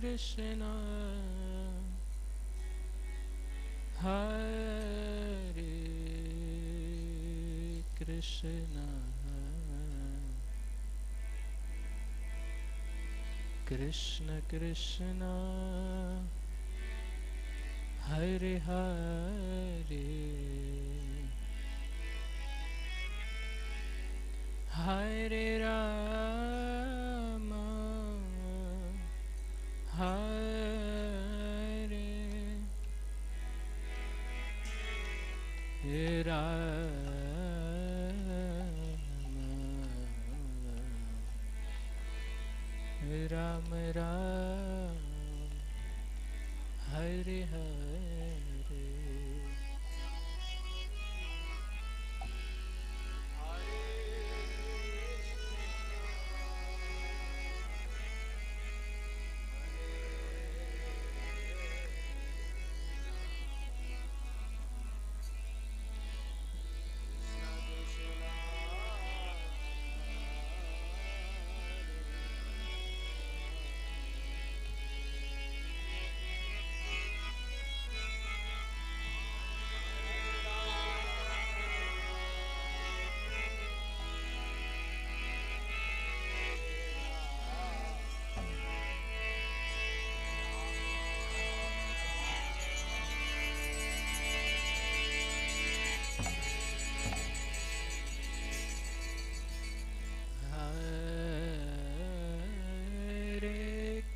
Krishna, Hare Krishna, Krishna Krishna, Hare Hare, Hare Rama, Hare Ram Ram, Hare Hare.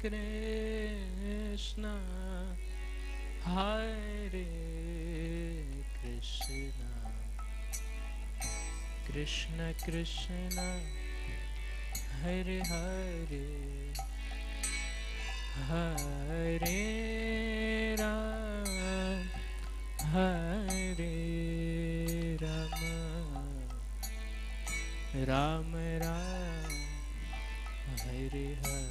Krishna, Hare Krishna, Krishna Krishna, Hare Hare, Hare Ram, Hare Rama, Ram Ram, Hare Hare.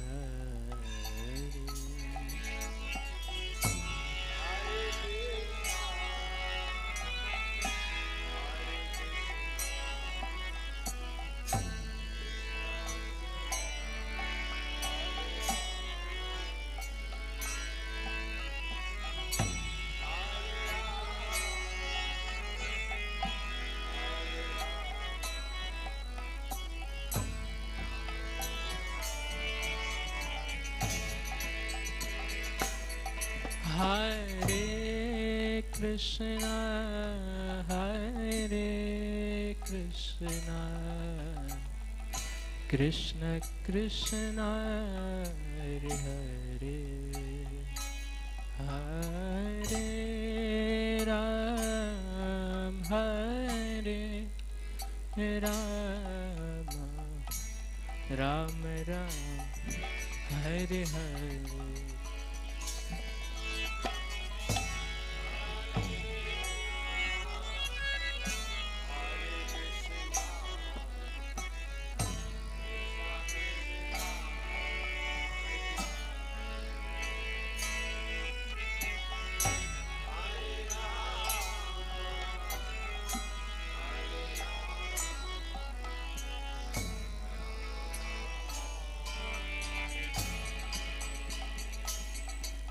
Hare Krishna, Hare Krishna, Krishna Krishna, Hare Hare, Hare Ram, Hare Rama, Ram Ram, Hare Hare.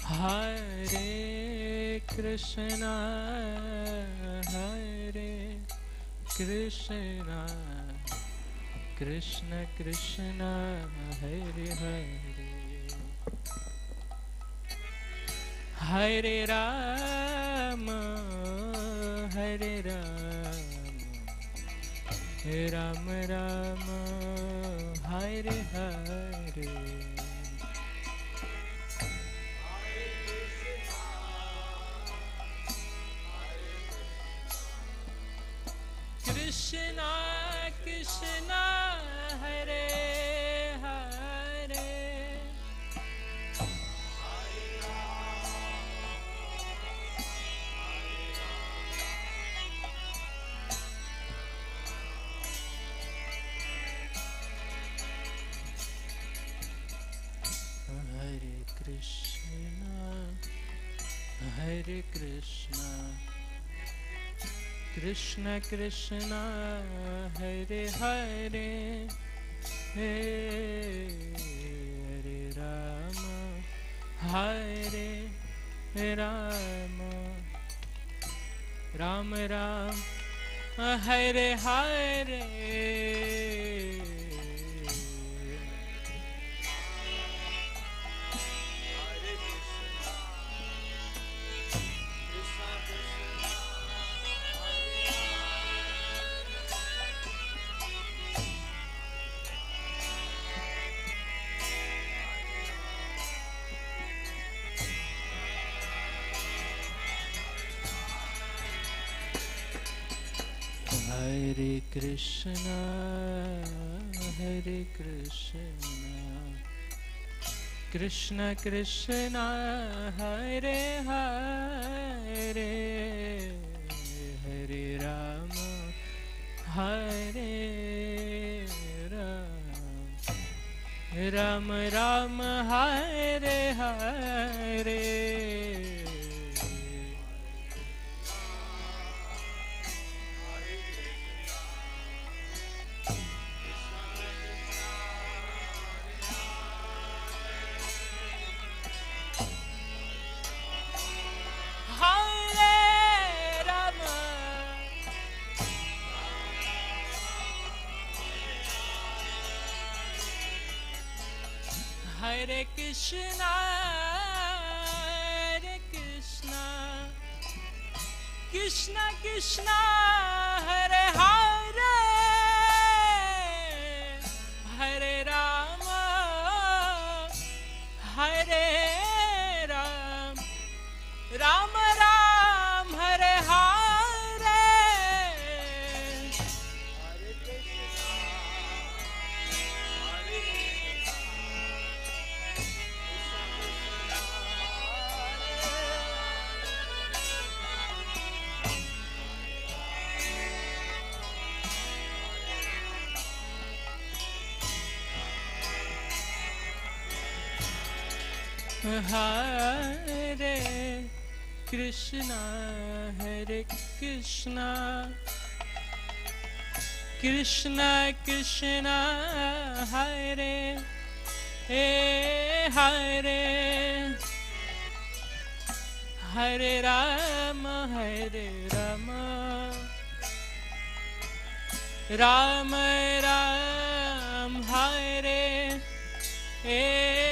Hare Krishna, Hare Krishna, Krishna Krishna, Hare Hare, Hare Rama, Hare Rama, Ram Rama, Hare Hare. Krishna Krishna, Hare Hare, Hare Krishna, Hare Krishna, Krishna Krishna, Hare Hare, Hare Rama, Hare Ram, Ram Ram, Hare Hare. Hare Krishna, Hare Krishna, Krishna Krishna, Hare Hare, Hare Rama, Hare Ram, Ram Ram, Hare Hare. Hare Krishna, Hare Krishna, Krishna Krishna, Hare Hare, Hare Rama, Hare Ram, Ram Ram, Hare Hare. Hare Krishna, Hare Krishna, Krishna Krishna, Hare Hare, Hare Rama, Hare Rama, Ram Ram, Hare Hare.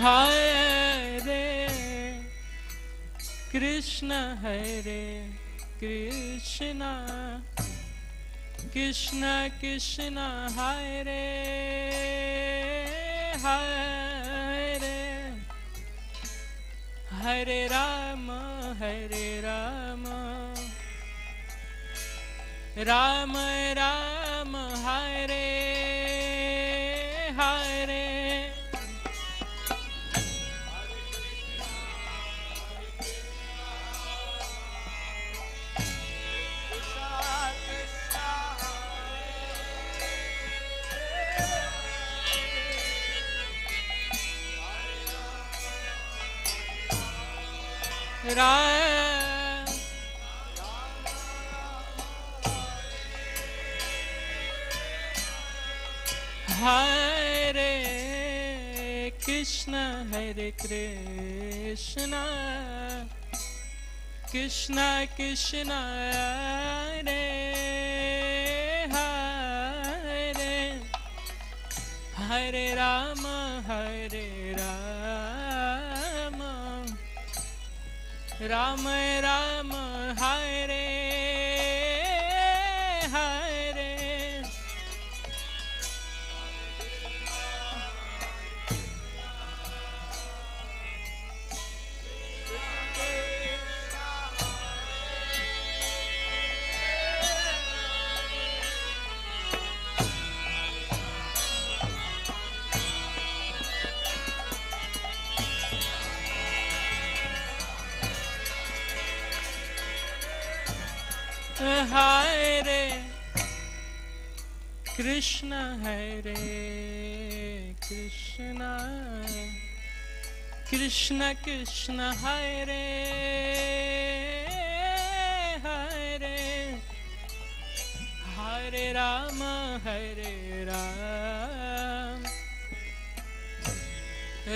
Hare Krishna, Hare Krishna, Krishna Krishna, Hare Hare, Hare Rama, Hare Rama, Ram Ram, Hare Hare. Ram, Hare Krishna, Hare Krishna, Krishna Krishna, Hare Hare, Hare Rama, Hare Rama, Ram Ram, Hare Hare. Hare Krishna, Hare Krishna, Krishna Krishna, Hare Hare, Hare Rama, Hare Ram,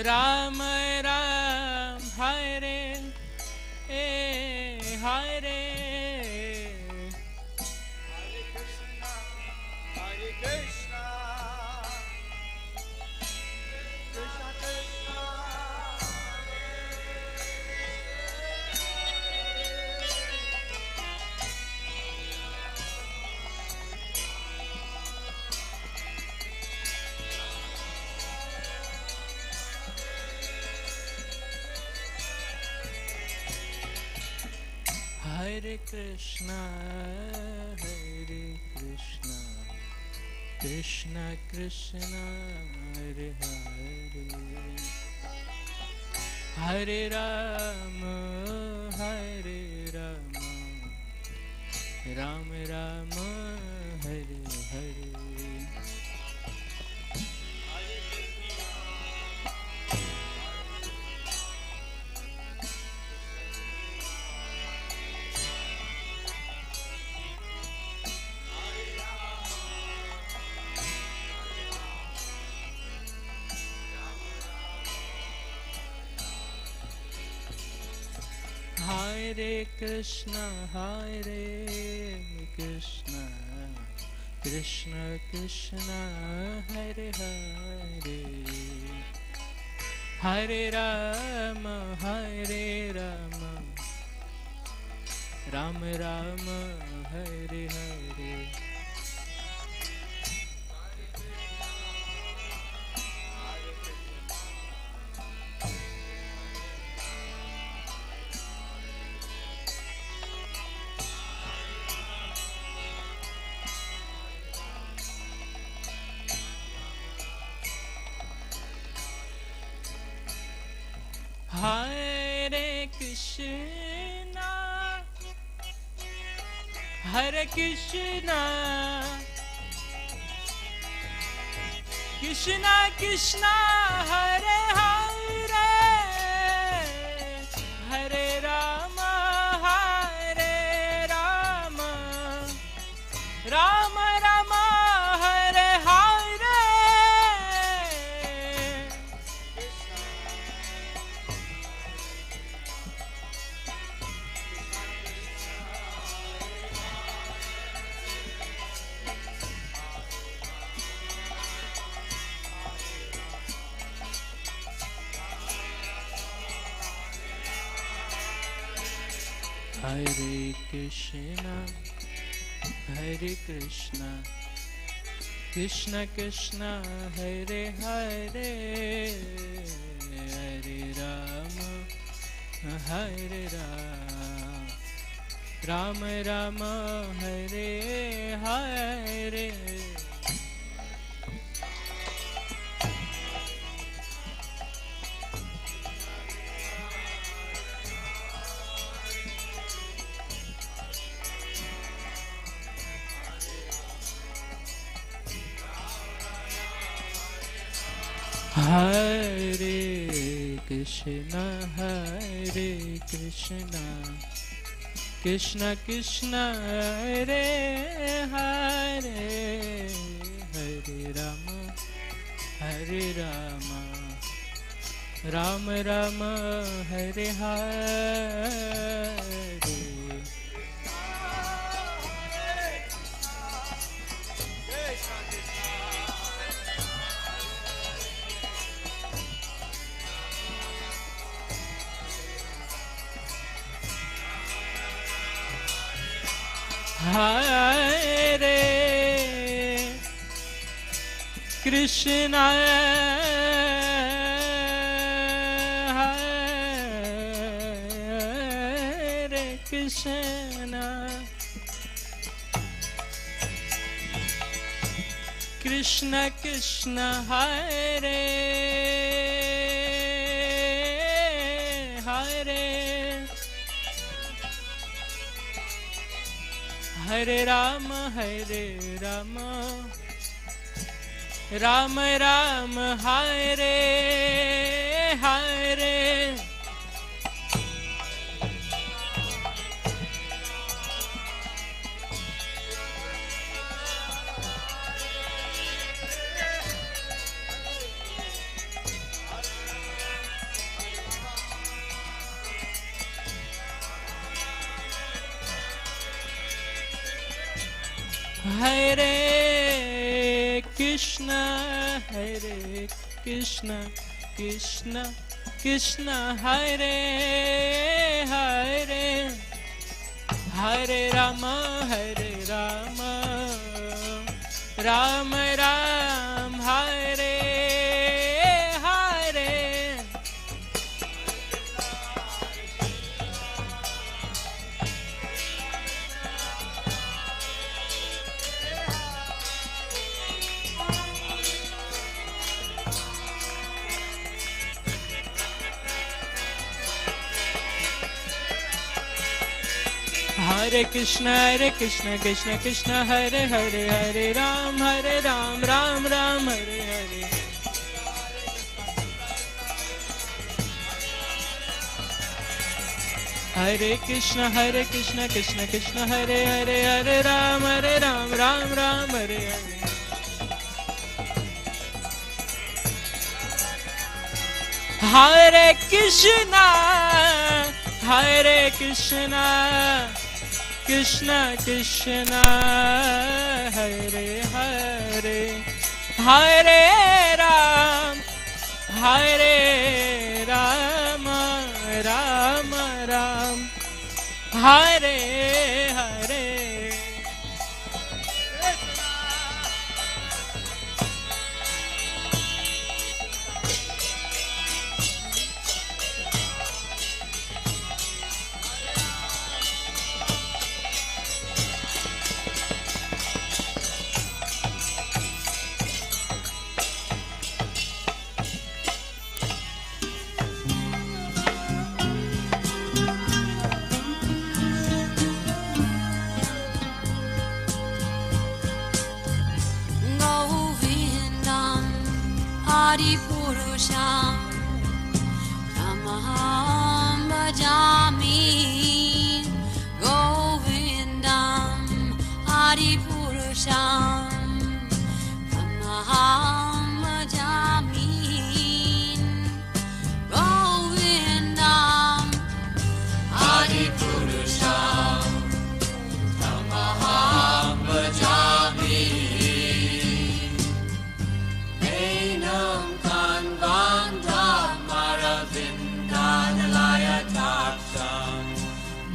Rama Ram, Hare Hare. Hare Krishna, Krishna Krishna, Hare Hare, Hare Rama, Rama Rama, Hare Hare. Hare Krishna, Krishna Krishna, Hare Hare, Hare Rama, Rama Rama, Hare Hare. Hare Krishna, Hare Krishna, Krishna Krishna, Hare Hare, Hare Rama, Rama Rama, Hare Hare. Hare Krishna, Krishna Krishna, Hare Hare, Hare Rama, Rama Rama, Hare Hare. Hare Krishna, Krishna Krishna, Hare Hare, Hare Rama, Rama Rama, Hare Hare. Hare Krishna, Hare Krishna, Krishna Krishna, Hare Hare, Hare Rama, Rama Rama, Hare Hare. Hare Krishna, Krishna Krishna, Hare Hare, Hare Rama, Rama Rama, Hare Hare. Hare Krishna, Krishna Krishna, Hare Hare, Hare Ram, Ram Ram, Hare Hare. Hare Krishna, Krishna Krishna, Hare Hare, Hare Ram, Ram Ram, Hare Hare. Hare Krishna, Krishna Krishna, Hare Hare, Hare Ram, Ram Ram, Hare Hare. Purusham Tamaham Bhajami Govindam Adi Purusham Tamaham Bhajami Govindam Adi Purusham Tamaham Bhajami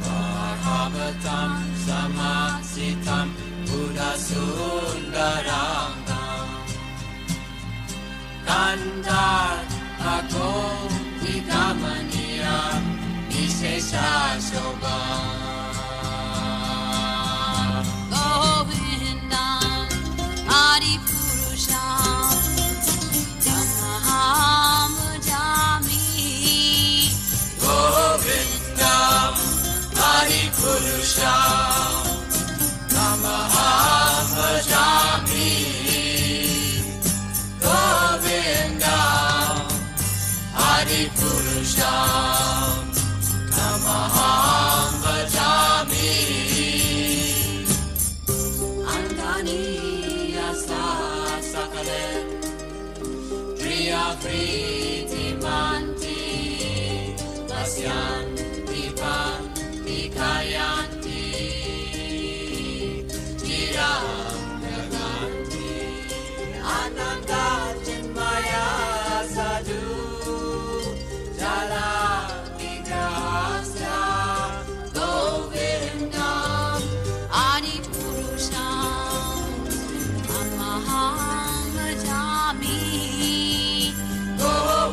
Bhagavatam samasitam Buddha sundarangam Kandar agom vigamaniyam Vishesha shobham Govindam Adi Purusham Tamaham Bhajami Govindam Adi Purusham Tamaham Bhajami Govindam Adi Purusham Tamaham Bhajami Andani Yasa Sakalem Priya Priti Manti Vasyan Dipan Kayanti Tiram Naganti Ananda Chinmaya Sadhu Jala Vigrahasya Govindam Adi Purusham Tamaham Bhajami Govindam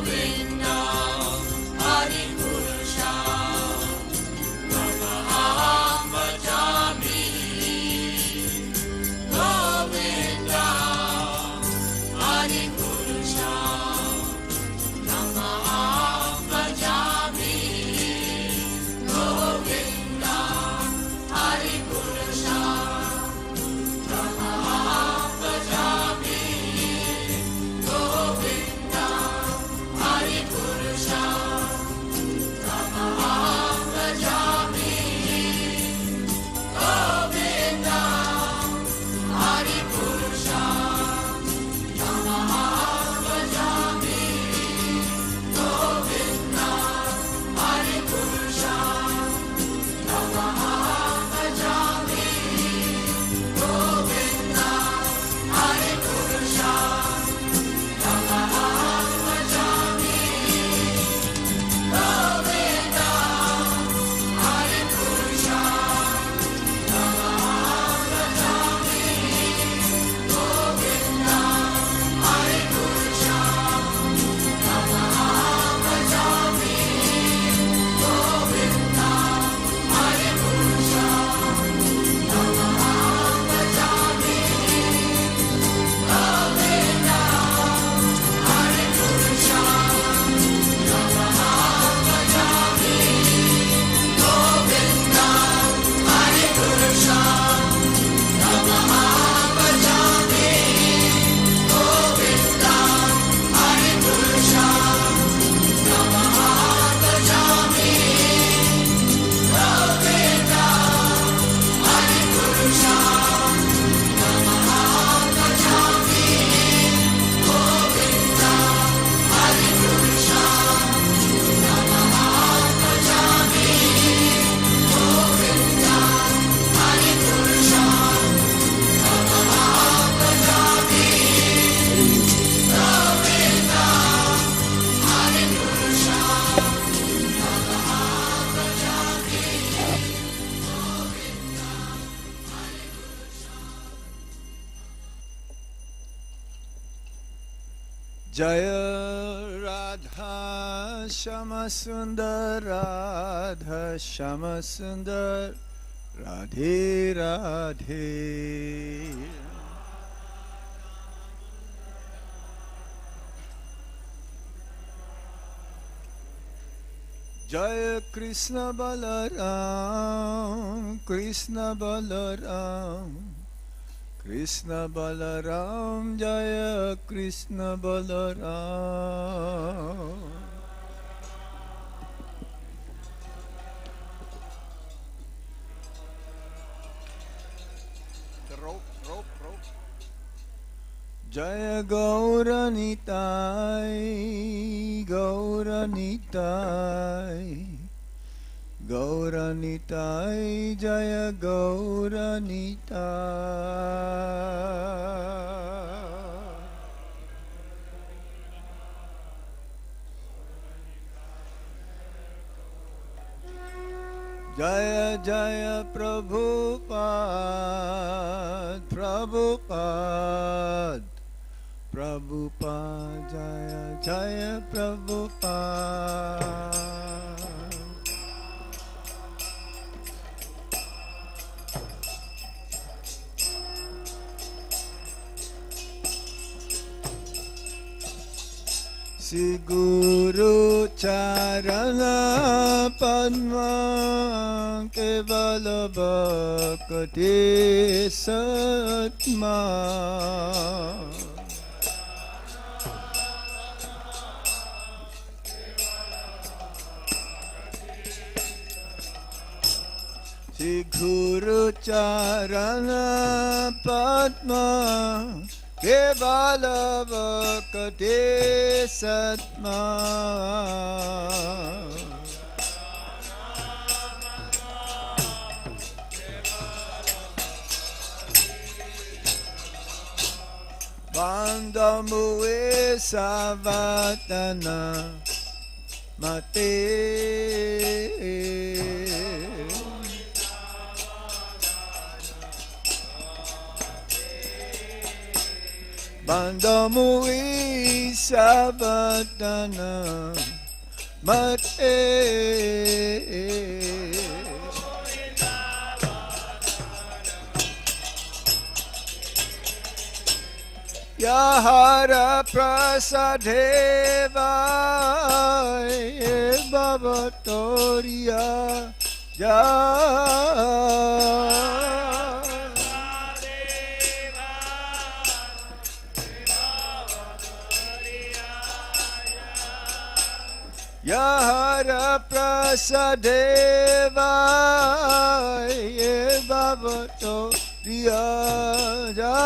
Jaya Radha Shama Sundar Radha Shama Sundar Radhe Radhe. Jaya Krishna Balaram Krishna Balaram Krishna Balaram Jaya Krishna Balaram. The rope. Jaya Gauranitai Gauranitai Jaya Gauranitai. Jaya Jaya Prabhupada Prabhupada Prabhupada Jaya Jaya Prabhupada. Sri Guru Charana Padma Kevala Bhakti Satma. Sri Guru Charana Padma Kevala Bhakti Satma. Bandamue Savatana Mate. Bandamui Savatana Mate. Yahara Prasadeva Bhavatoria Ya. Yahara Prasadeva Bhavato Riyaja.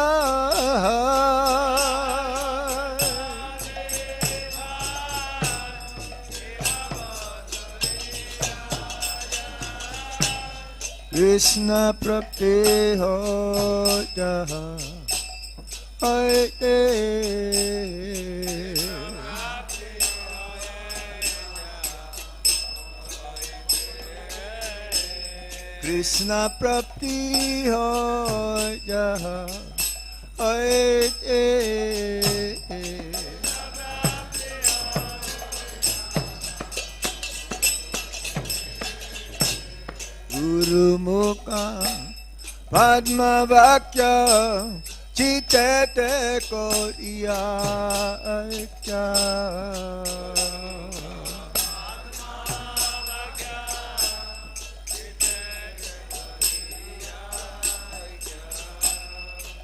Krishna Prapti Hoja Hoite. Krishna Prapti Hoja Hoite. Guru Mukha Padma Vakya Chitete Koriya Aikya.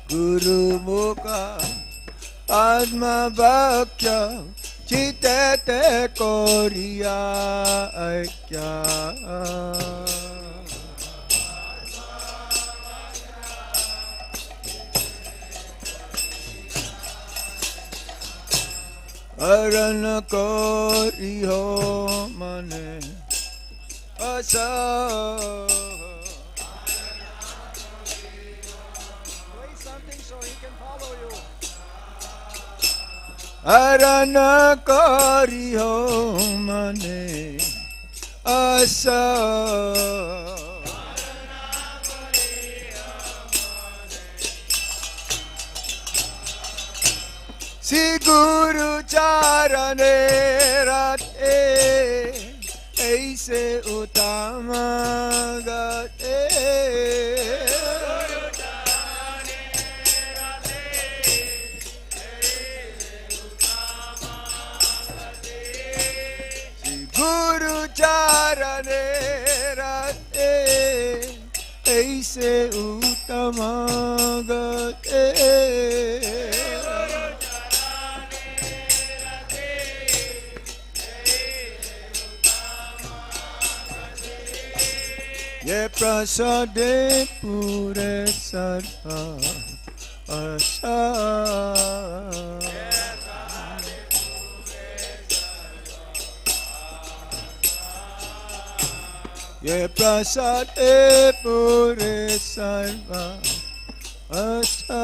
Guru Mukha Padma Vakya Chitete Koriya Aikya. Arana Koriho Mane Asa. Arana Koriho Mane Asa. Sri Guru Charane Rate Aise Utama Gate Guru Charane Rate Aise Utama Gate Ye prasade pure sarva asa Ye prasade pure sarva asa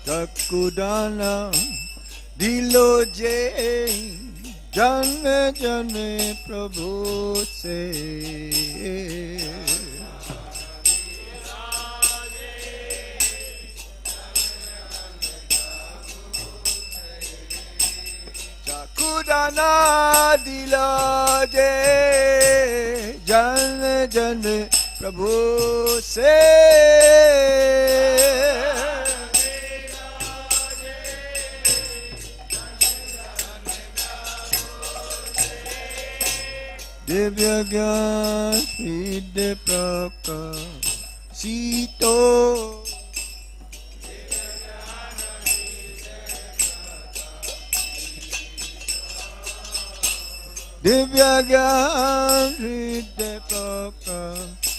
Takudana Dilo je jane jane Prabhu se Chakudana dilo je jane jane Prabhu se Divya Gyan Vidya Prakashito Divya Gyan Vidya Prakashito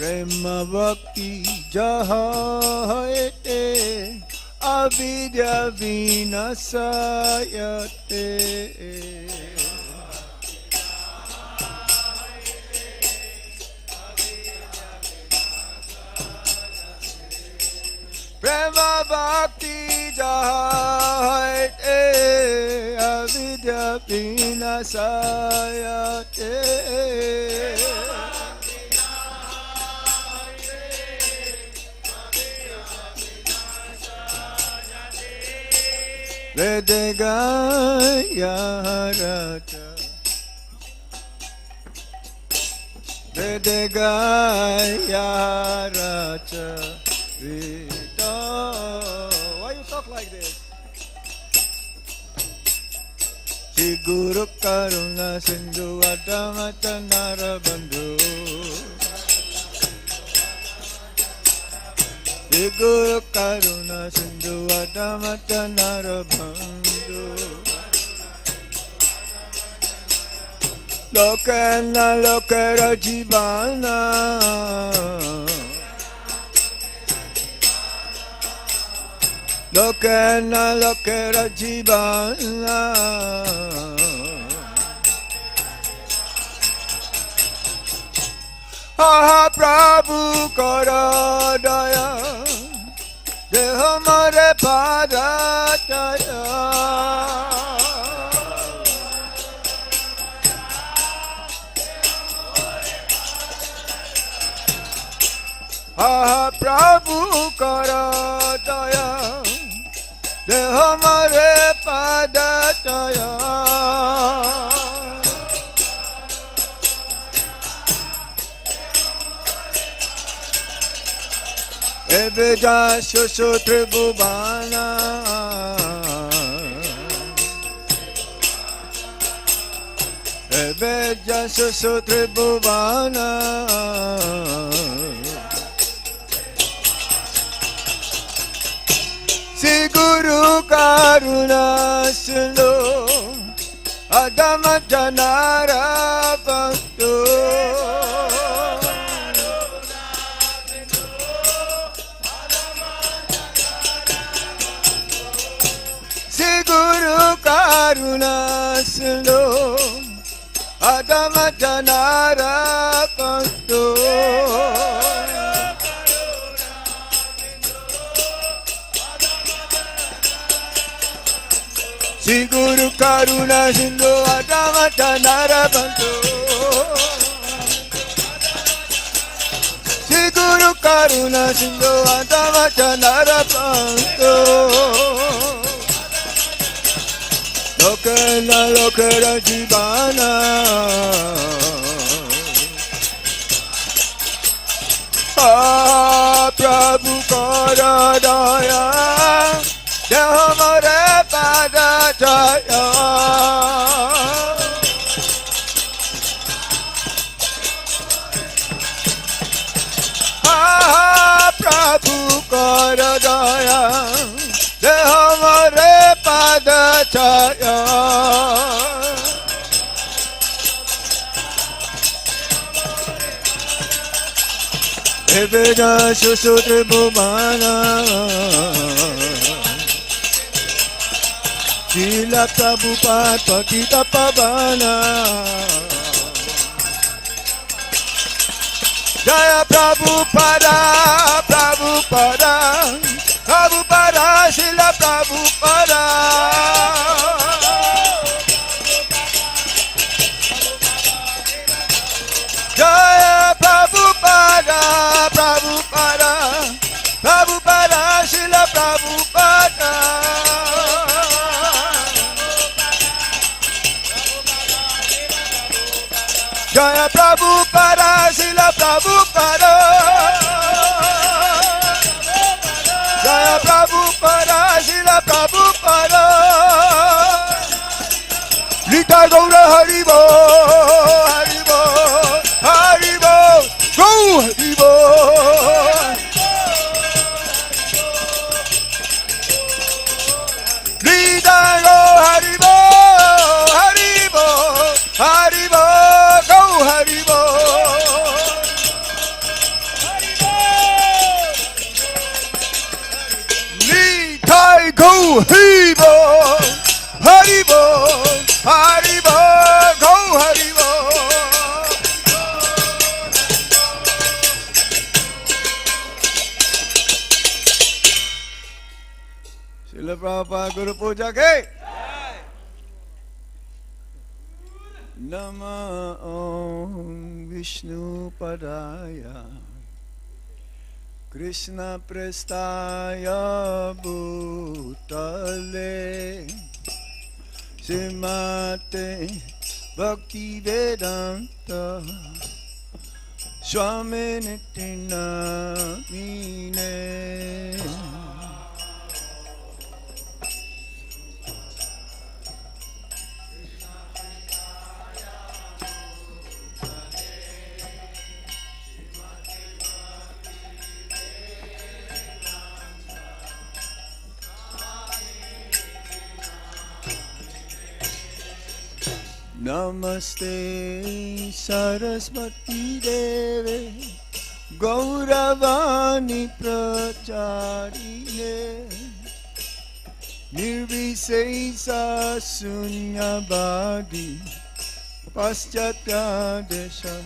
Prema Bhakti Jahayate Avidya Vinasayate Prema Bhakti Jahayate Avidya Vinasayate Vedagaya Raja Vedagaya Raja Vita Why you talk like this? Shri Guru Karuna Sindhu Adamata Narabandhu Shri Guru Karuna Sindhu Adamata Narabandhu Lokana Lokara Jivana Lokana Lokara Jivana Ha Prabhu Kara Daya De Hamare Padataya Ha Prabhu Kara Daya De Hamare Padataya Ebeja Shosho Tribhuvana Ebeja Shosho Tribhuvana Sri Guru Karuna Sindhu Adama Janara Bhakto Sri Guru Karuna Sindhu Adama Janara Bhakto Sri Guru Karuna Sindhu Adamata Narabantu Sri Guru Karuna Sindhu Adamata Narabantu Lokana Lokara Jivana Prabhu Kara Daya Hamare Pada Jaya Prabhu Kara Daya Hamare Pada Jaya Eveda Susutra Bhumana Srila Prabhupada Patita Pavana Jaya Prabhupada Prabhupada Prabhupada Srila Prabhupada Jaya Prabhupada Prabhupada Prabhupada Srila Prabhupada Jaya Prabhupada Srila Prabhupada Jaya Prabhupada Srila Prabhupada Lita Gaura Haribo Haribo Haribo Go Haribo Lita Gaura Haribo Haribo Haribo Go Haribo Lita Go Haribo Haribo Haribo Go Haribo Srila Prabhupada Guru Puja Ke Nama Om Vishnu Padaya Krishna Prestaya Bhutale Srimate Bhakti-Vedanta Swami Nityanamine Namaste Saraswati Deve Gauravani Pracharine Nirvisesa Sunyavadi Paschatya Desha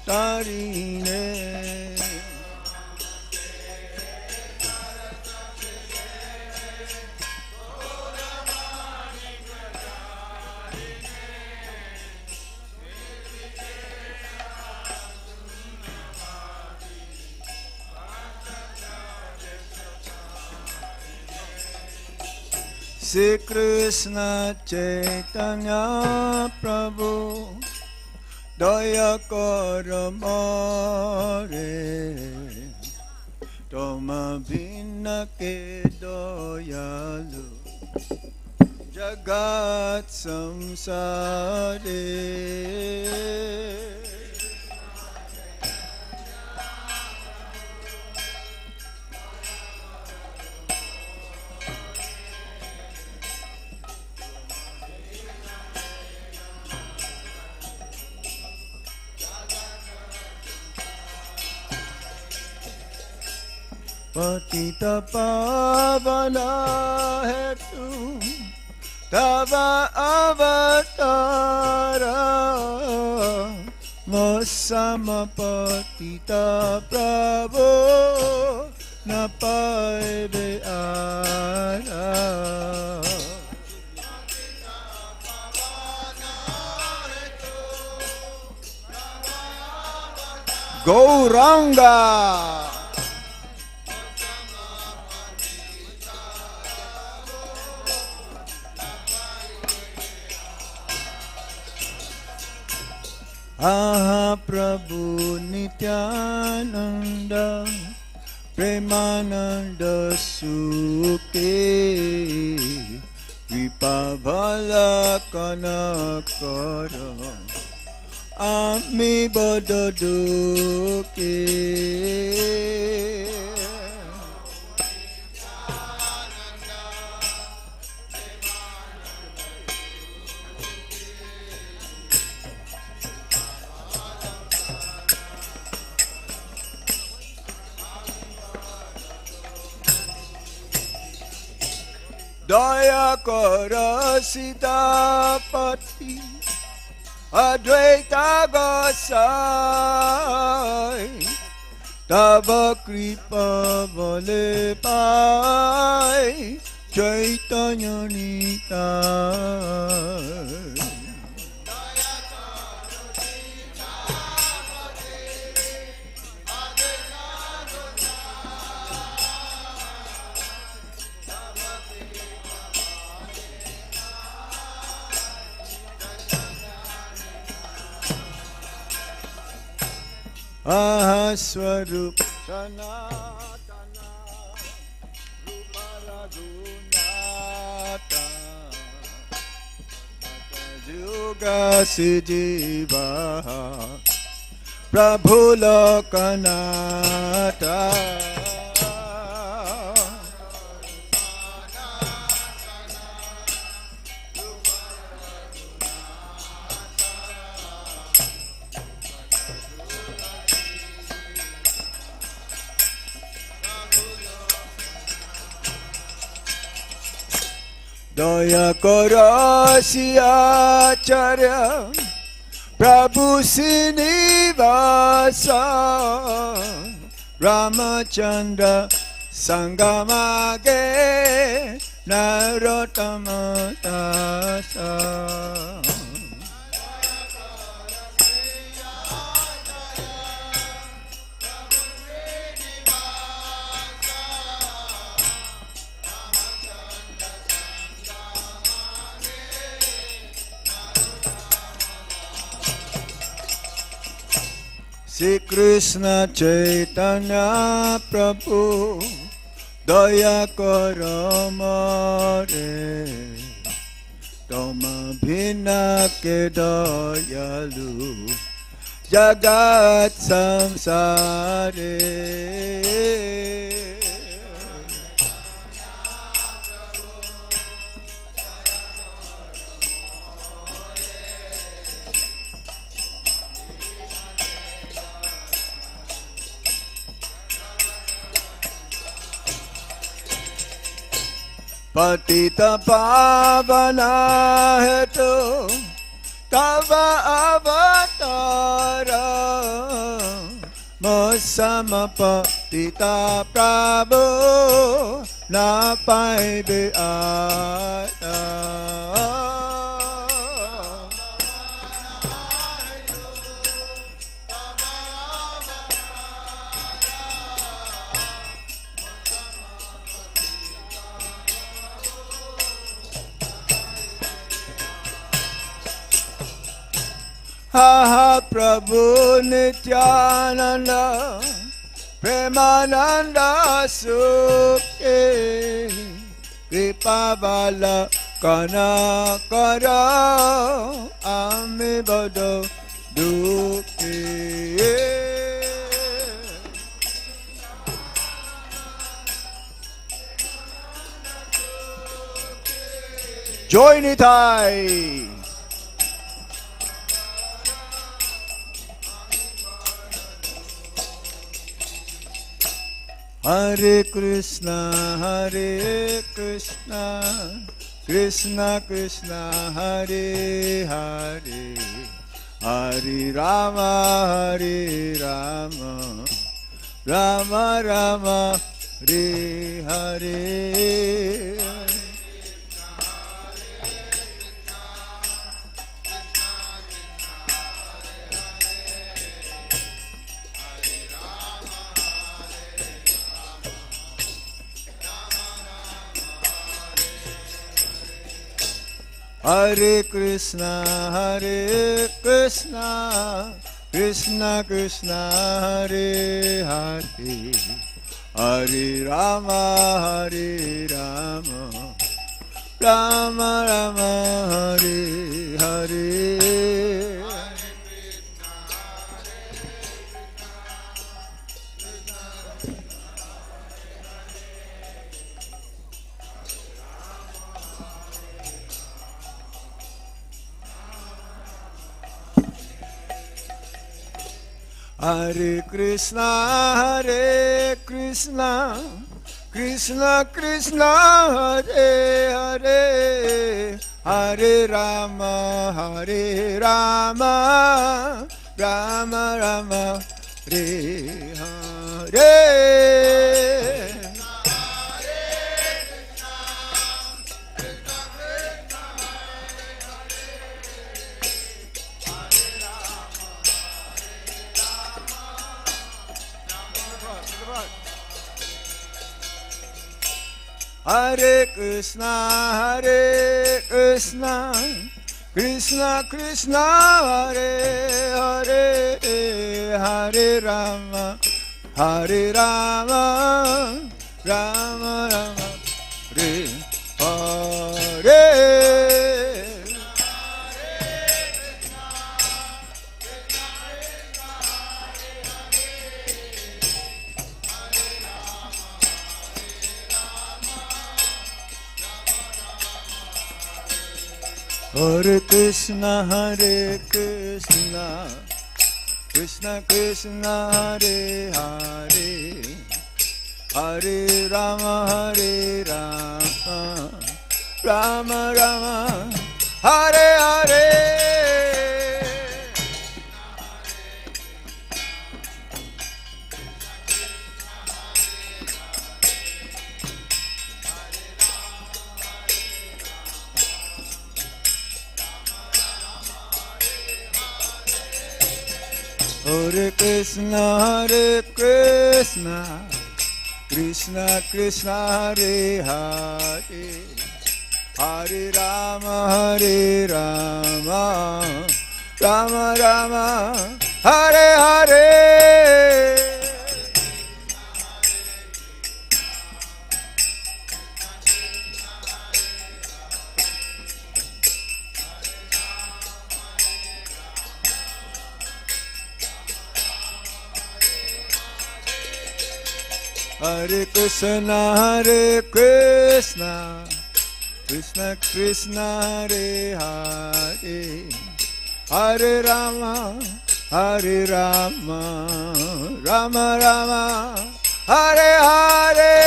Tarine Sri Krishna Chaitanya Prabhu Daya Karamare Toma Bhinna Ke Dayalu Jagat Samsare Patita Pavana Hetu Tava Avatara Masama Patita Prabhu Napaive Ara Gauranga. Aha Prabhu Nityananda Premananda Sukhe Vipa Bhala Kanakara Ami Bododukhe. Daya kara Sitapati Advaita Gosai Tava kripa bole pai Chaitanya Nitai. Aha Swarup Sanatana Rupa Raghunata Juga Sijiva Prabhu Lokanata. Daya kara Siyacharya Prabhu Srinivasa Ramachandra Sangamage Narottama Dasa. Sri Krishna Chaitanya Prabhu Daya kara mare Toma bhina ke dayalu Jagat samsare. Patita pavana hetu tava avatara Masama patita prabhu na paibe ata. Aha Prabhu Nityananda Premananda Sukhe Kripa Bala Kanakara Ami Bodo Dukhe. Joy Nitai. Hare Krishna, Krishna Krishna, Hare Hare, Hare Rama, Hare Rama, Rama Rama, Hare Hare. Hare Krishna, Krishna Krishna, Hare Hare, Hare Rama, Rama Rama, Hare Hare. Hare Krishna, Krishna Krishna, Hare Hare, Hare Rama, Rama Rama, Hare Hare. Hare Krishna, Krishna Krishna, Hare Hare, Hare Rama, Rama Rama, Hare Hare. Hare Krishna, Krishna Krishna, Hare Hare, Hare Rama, Rama Rama, Hare Hare. Hare Krishna, Krishna Krishna, Hare Hare, Hare Rama, Rama Rama, Hare Hare. Hare Krishna, Krishna Krishna, Hare Hare, Hare Rama, Rama Rama, Hare Hare.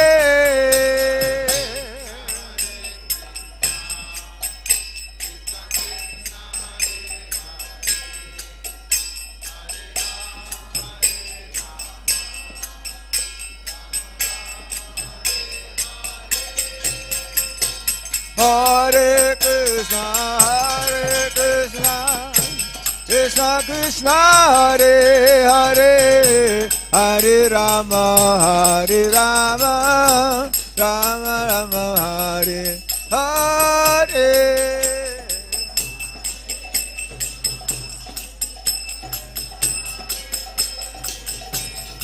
Hare Krishna, Krishna Krishna, Hare Hare, Hare Rama, Rama Rama, Hare Hare.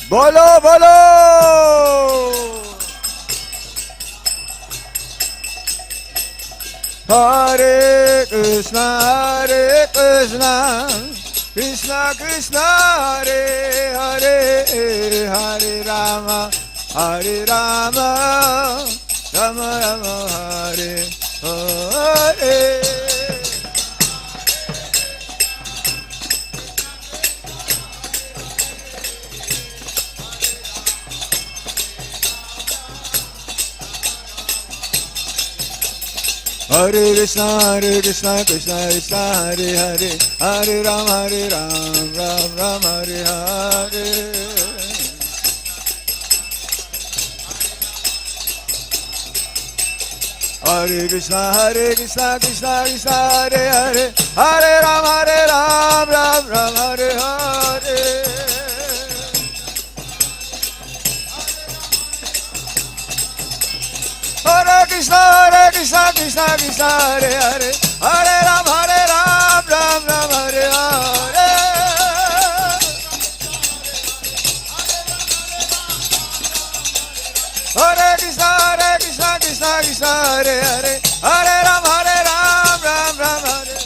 Bolo bolo. Hare Krishna, Krishna Krishna, Hare Hare, Hare Rama, Rama Rama, Hare Hare. Hare Krishna, Krishna Krishna, Hare Hare, Hare Rama, Ram Hare Hare. Hare Krishna, Krishna Krishna, Hare Hare, Hare Rama, Ram Hare Hare. Hare Krishna, Krishna Krishna, Hare Hare, Hare Ram, Ram Ram, Hare Hare. Hare Krishna, Krishna Krishna, Hare Hare. Hare Ram, Ram Ram, Hare.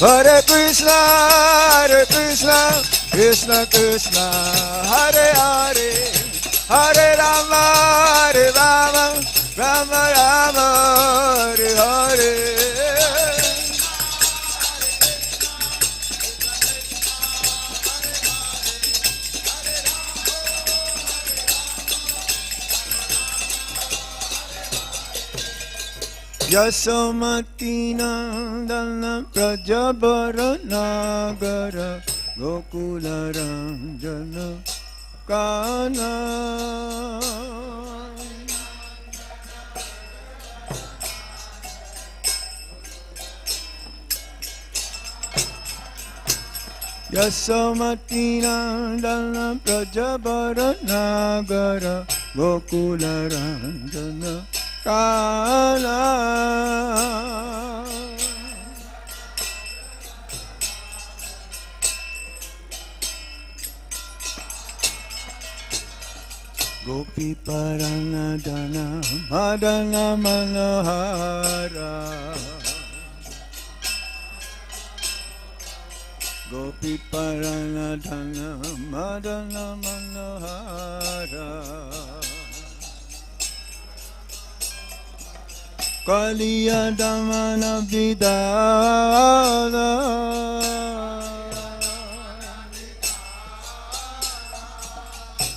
Hare Krishna, Krishna Krishna, Hare Hare. Hare Rama, Rama Rama, Hare Hare. Yasomati Nandana Prajabara Nagara Gokula Ranjana Kana Yasomati Nandana Prajabara Nagara Gokula Ranjana Kana Gopi Paranadana Madana Manohara Gopi Paranadana Madana Manohara Kaliya Damana Vidala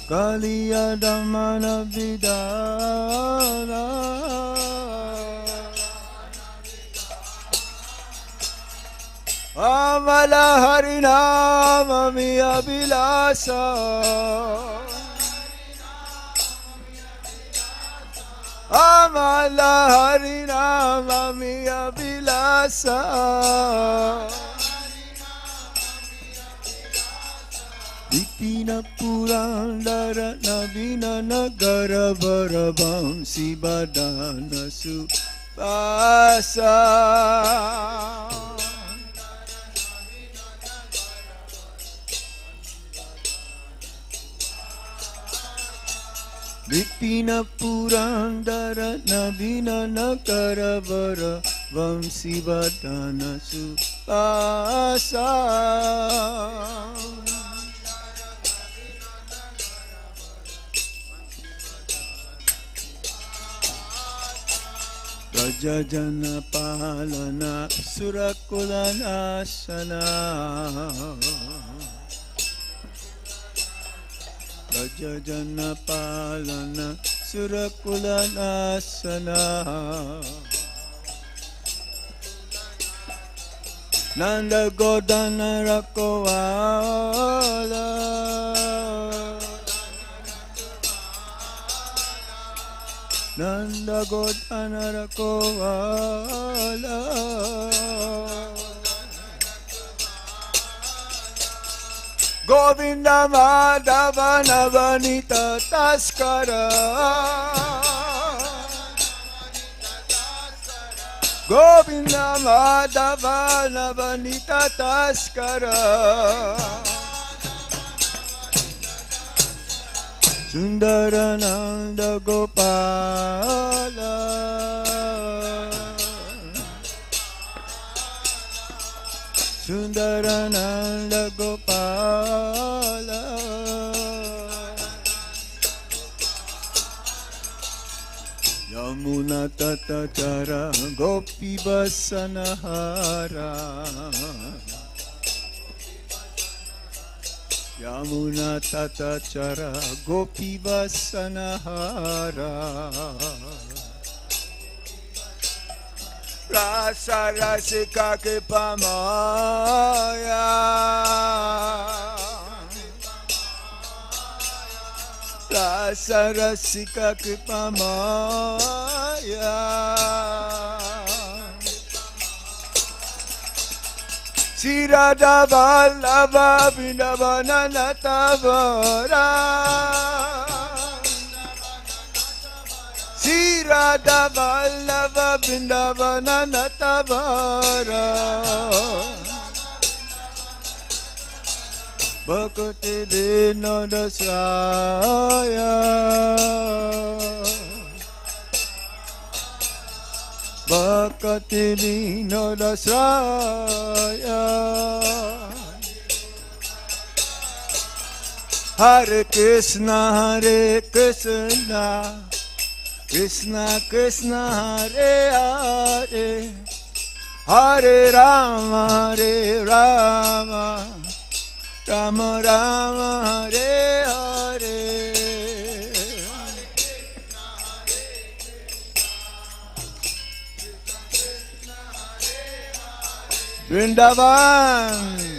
Kaliya Damana Vidala Amala Harinama Miya Vilasa Amala Harinama Miya Vilasa Vipina Purandara Navina Nagara Varabam Sibadana Supasa Vipina Purandara Navina Nakaravara Vamsivadana Supasa Rajajana Palana Surakulanasana Rajajana Palana Surakulanasana Nanda Godana Rakovala Nanda Godana Rakovala Govinda Madhava Navanita Taskara Govinda Madhava Navanita Taskara Sundarananda Gopala Sundarananda Gopala Yamuna Tatachara Gopi Vasanahara Yamuna Tatachara Gopi Vasanahara Rasa Rasika Kipamaya Rasa Rasika Kipamaya Sirada Vallabha Vrindavana Natavara Radha Vallabha Vrindavana Natavara Bhakti Vinoda Saya Bhakti Vinoda Saya Hare Krishna Krishna Krishna Hare Hare Hare Rama Rama Rama Hare Hare Vrindavan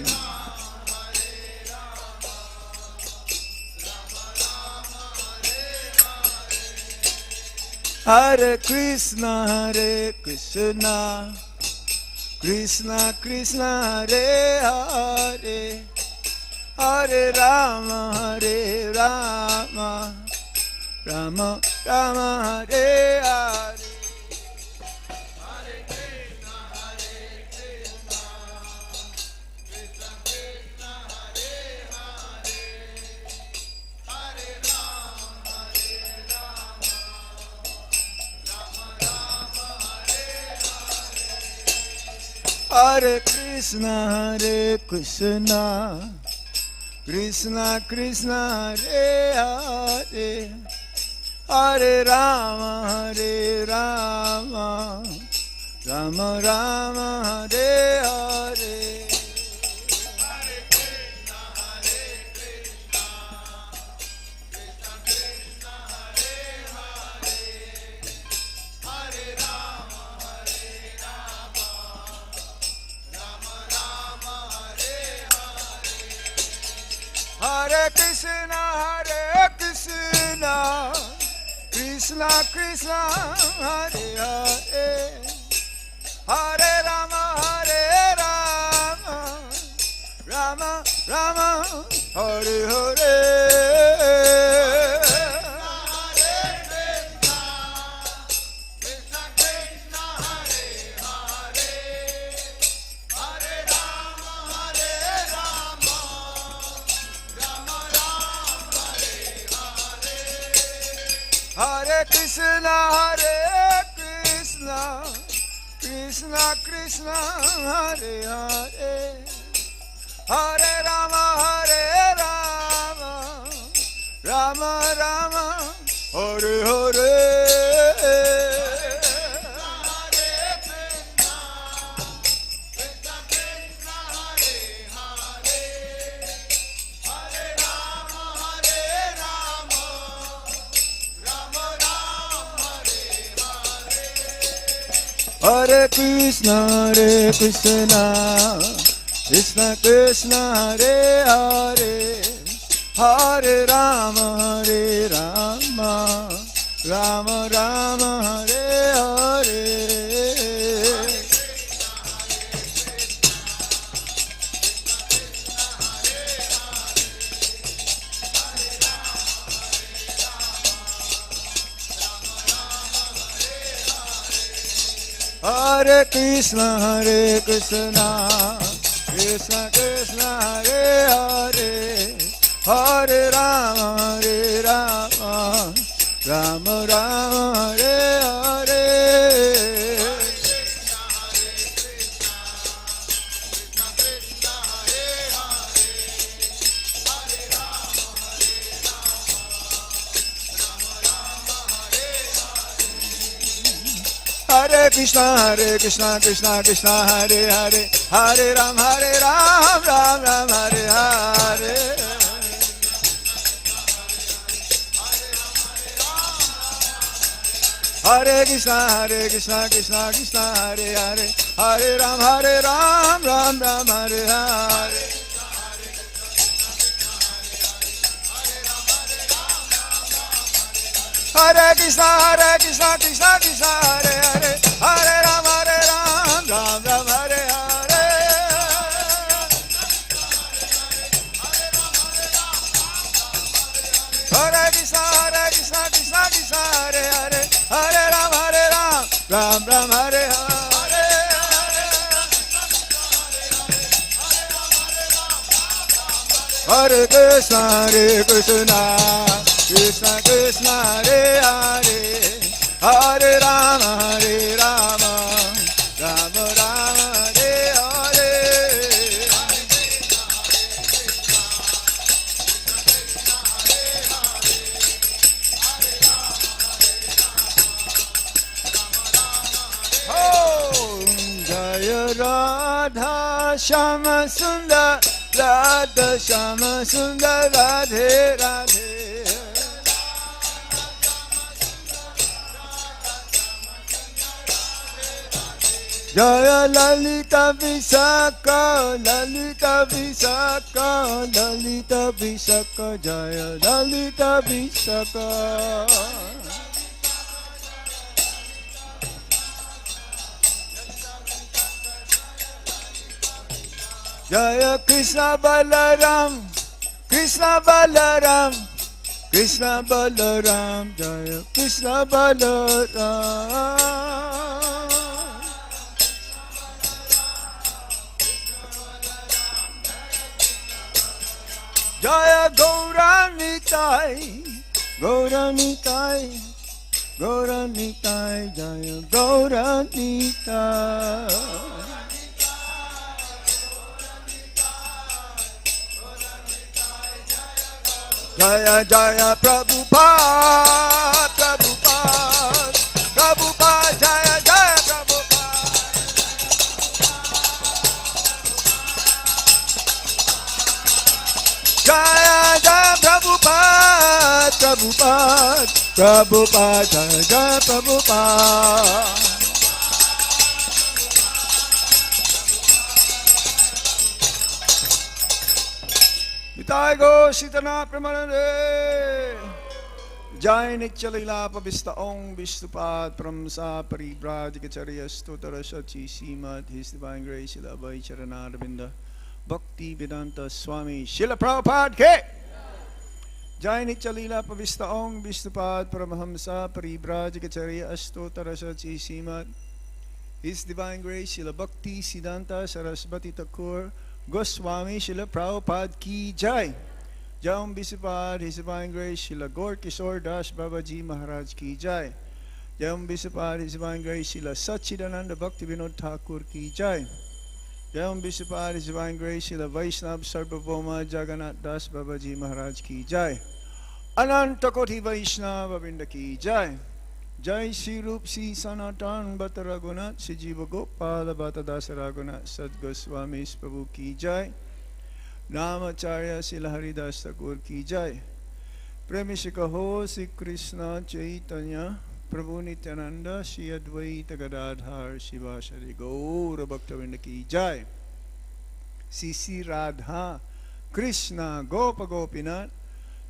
Hare Krishna Krishna Krishna Hare Hare Hare Rama Rama Rama Hare Hare Hare Krishna Krishna Krishna Hare Hare Hare Rama Rama Rama Hare Hare Hare Krishna Krishna Krishna Hare Hare Hare Rama Rama Rama Hare Hare Hare Krishna Krishna Krishna Hare Hare Hare Rama Rama Rama Hare Hare Hare Krishna Krishna Krishna Hare Hare Hare Rama Rama Rama Hare Hare Hare Krishna Krishna Krishna Hare Hare Hare Rama Rama Rama Hare Hare Hare Krishna Krishna Krishna Hare Hare Hare Ram Ram Ram Hare Hare Hare Krishna Krishna Krishna Hare Hare Hare Ram Ram Ram Hare Hare Hare Krishna Krishna Hare Hare Hare Ram Ram Ram Hare Hare Hare Krishna Krishna Hare Hare Hare Ram Ram Ram Hare Hare Hare Krishna Krishna Krishna Hare Hare Hare Rama Rama Rama Hare Hare Jaya Radha Shama Sundar Radha Shama Sundar Radhe Radhe Jaya Lalita Visakha Lalita Visakha Lalita Visakha Jaya Lalita Visakha Jaya Krishna Balaram Krishna Balaram Krishna Balaram Jaya Krishna Balaram Jaya Gauranitai Gauranitai Gauranitai Jaya Gauranitai Jaya Jaya Prabhupada Prabhupada Prabhupada Jaya Jaya Prabhupada Jaya Jaya Prabhupada Prabhupada Prabhupada Jaya Jaya Prabhupada Nitai Go Sitana Pramanande Jai Nityalila Pavista Om Vishnupad Pramsa Paribrajikacharya Stotara Shachi Srimad His Divine Grace Srila Abhay Charanarvinda Bhakti Vedanta Swami Srila Prabhupada Ke Jai Nityalila Pavista Om Vishnupad Paramahamsa Paribrajikacharya Stotara Shachi Srimad His Divine Grace Srila Bhakti Siddhanta Sarasvati Thakur Goswami Srila Prabhupada Ki Jai Jam Bisipad His Divine Grace Srila Gaur Kishore Das Babaji Maharaj Ki Jai Jam Bisipad His Divine Grace Srila Sachidananda Bhakti Vinod Thakur Ki Jai Jam Bisipad His Divine Grace Srila Vaishnav Sarvabhauma Jagannath Das Babaji Maharaj Ki Jai Ananta Koti Vaishnava Vrinda Ki Jai Jai Shri Rup Shri Sanatan Bhatta Raghunath Shri Jiva Gopala Bhatta Dasa Raghunath Sad Goswami Prabhu Ki Jai Namacharya Srila Haridas Thakur Ki Jai Premishika Ho Sri Krishna Chaitanya Prabhu Nityananda Shri Advaita Gadadhar Shivashari Gaura Bhaktavinda Ki Jai Sisi Radha Krishna Gopa Gopinath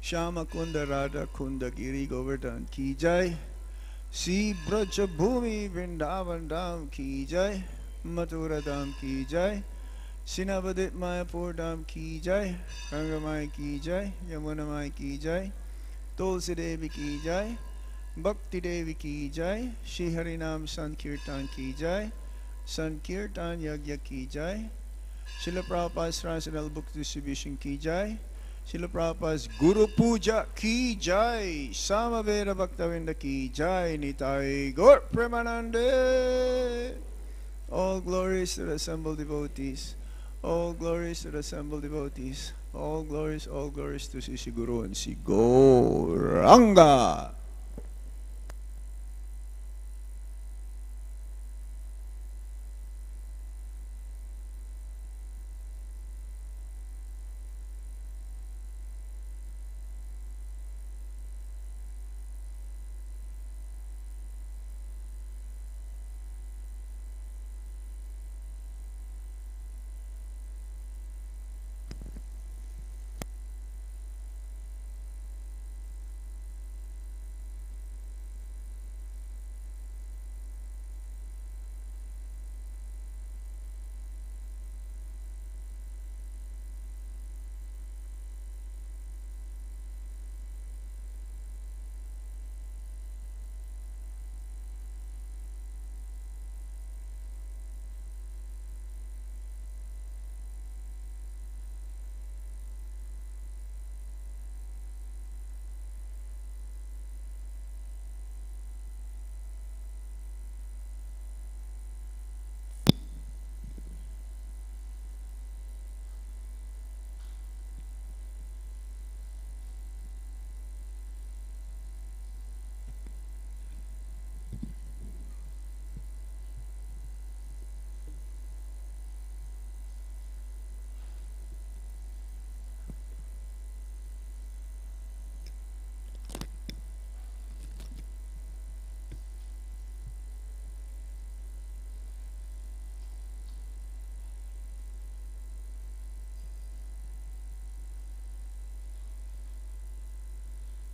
Shama Kunda Radha Kunda Giri Govardhan Ki Jai Sri Braja Bhumi Vrindavan Dham Ki Jai Mathura Dham Ki Jai Sinavadit Mayapur Dham Ki Jai Gangamai Ki Jai Yamunamai Ki Jai Tulsi Devi Ki Jai Bhakti Devi Ki Jai Shri Harinam Sankirtan Ki Jai Sankirtan Yagya Ki Jai Srila Prabhupada's Transcendental Book Distribution Ki Jai Srila Prabhupada's Guru Puja Ki Jai Samaveda Bhaktavinda Ki Jai Nitai Gaur Premanande All glories to the assembled devotees All glories to the assembled devotees all glories to Sri Guru and Sri Gauranga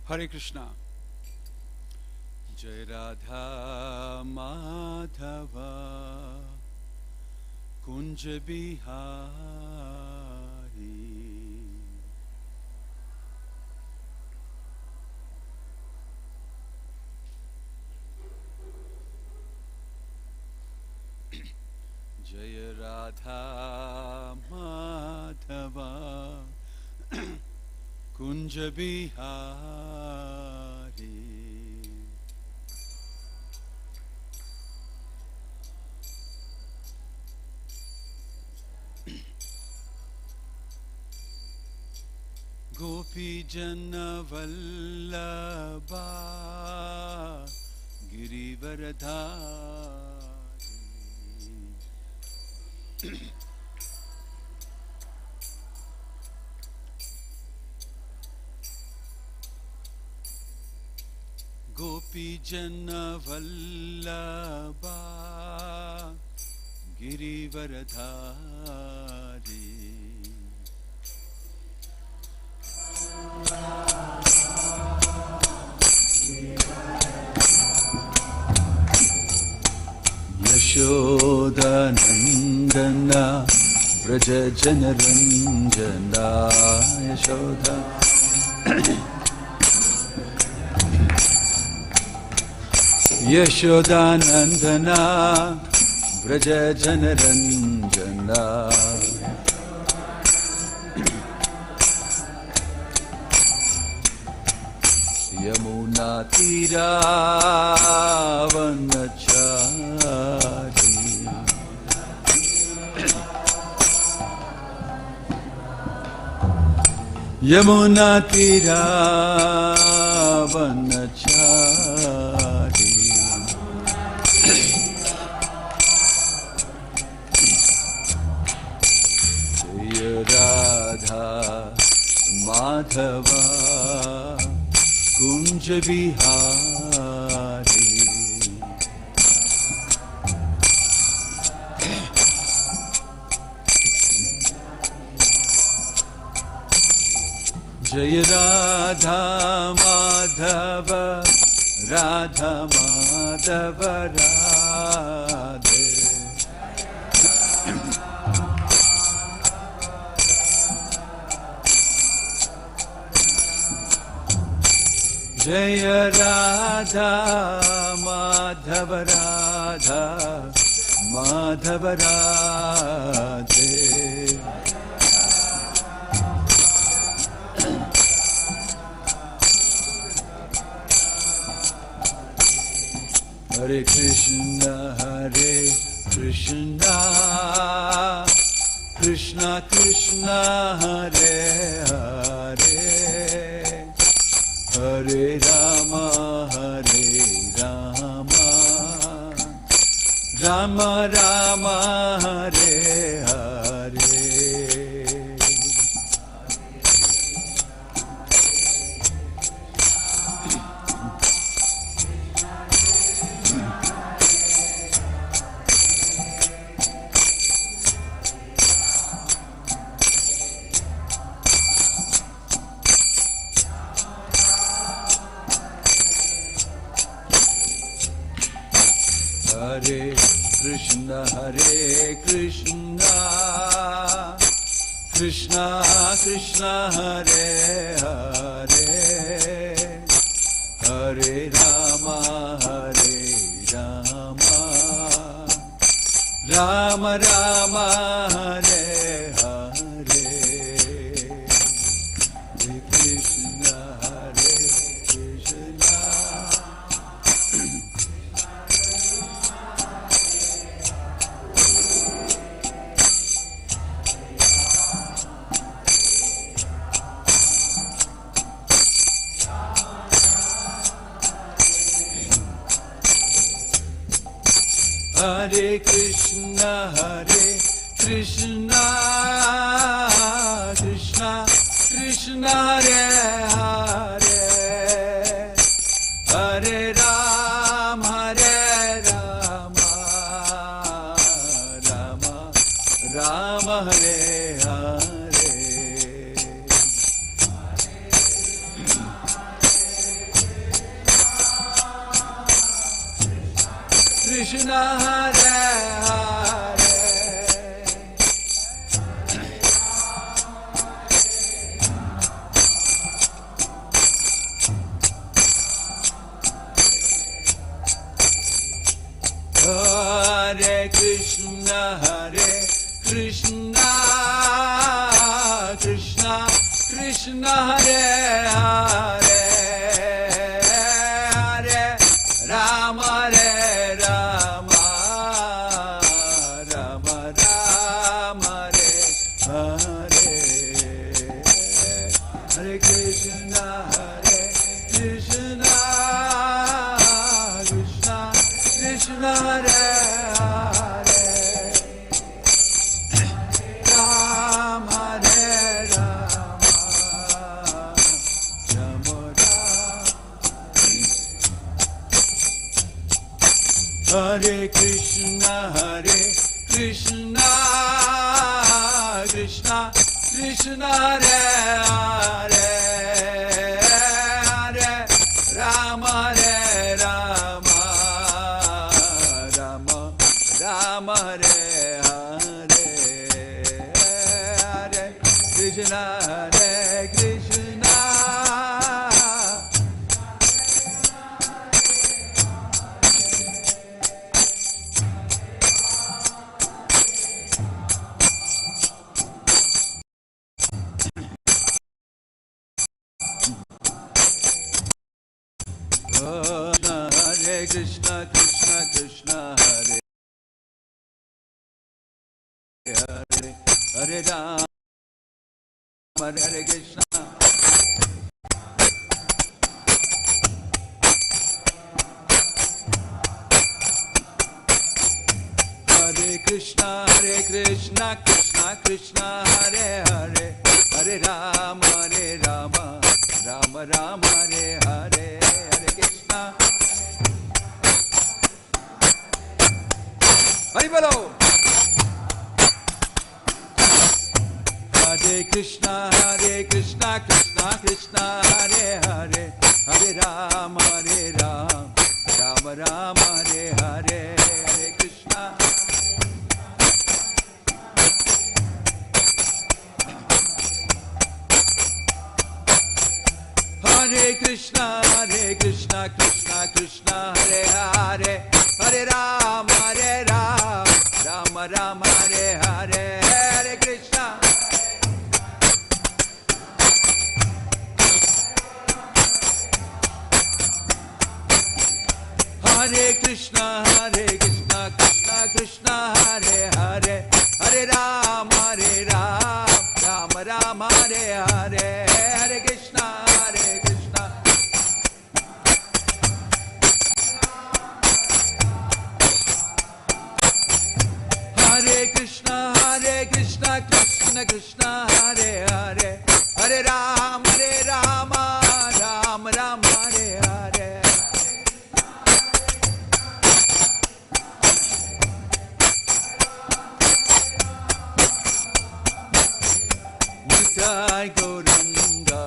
Hare Krishna. Jai Radha Madhava Kunja Bihari. Jai Radha Madhava Kunja Bihari. Gopi Jana Vallabha Girivaradhari. Gopi Jana Vallabha Girivaradhari. Yashoda Nandana Vraja Janaranjana Yashoda Yashoda Nandana Vraja Janaranjana Yamuna Tira Vanachari. Yamuna Tira Vanachari. Jaya Radha Madhava Kunja Bihari. Jaya Radha Madhava Radha Madhava Radhe. Jaya Radha Madhava Radha Madhava Radhe. Hare Krishna Hare Krishna Krishna Krishna Hare Hare Hare Rama Hare Rama Rama Rama Hare Hare. Hare Krishna Hare Krishna Krishna Krishna Hare Hare Hare Rama Hare Rama Rama Rama Hare Hare. Hare Krishna Hare Krishna Hare Krishna Krishna Krishna Krishna Hare Hare Hare Rama Rama Rama Hare Hare. Krishna Hare Hare Hare Krishna Krishna Krishna Hare Hare Hare Rama Hare Rama Rama Rama Hare Hare Hare Krishna Krishna Krishna Hare Hare Krishna Krishna Krishna Hare Hare Hare Rama Hare Rama Rama Rama Hare Hare Hare Krishna Krishna Hare Krishna Krishna Krishna Hare Hare Hare Rama Hare Krishna Hare Krishna Krishna Krishna Hare Hare Hare Rama Rama Rama Hare Hare Hare Krishna Hari Bolo Hare Krishna Krishna Krishna Hare Hare Hare Rama Rama Rama Hare Hare Hare Krishna Hare Krishna Krishna Krishna Hare Hare Hare Rama Rama Rama Hare Hare Hare Krishna Hare Krishna Krishna Krishna Hare Hare Hare Rama Rama Rama Hare Hare Hare Krishna Hare Krishna Krishna Krishna Hare Hare Hare Rama Rama Rama Hare Hare Nitai Gauranga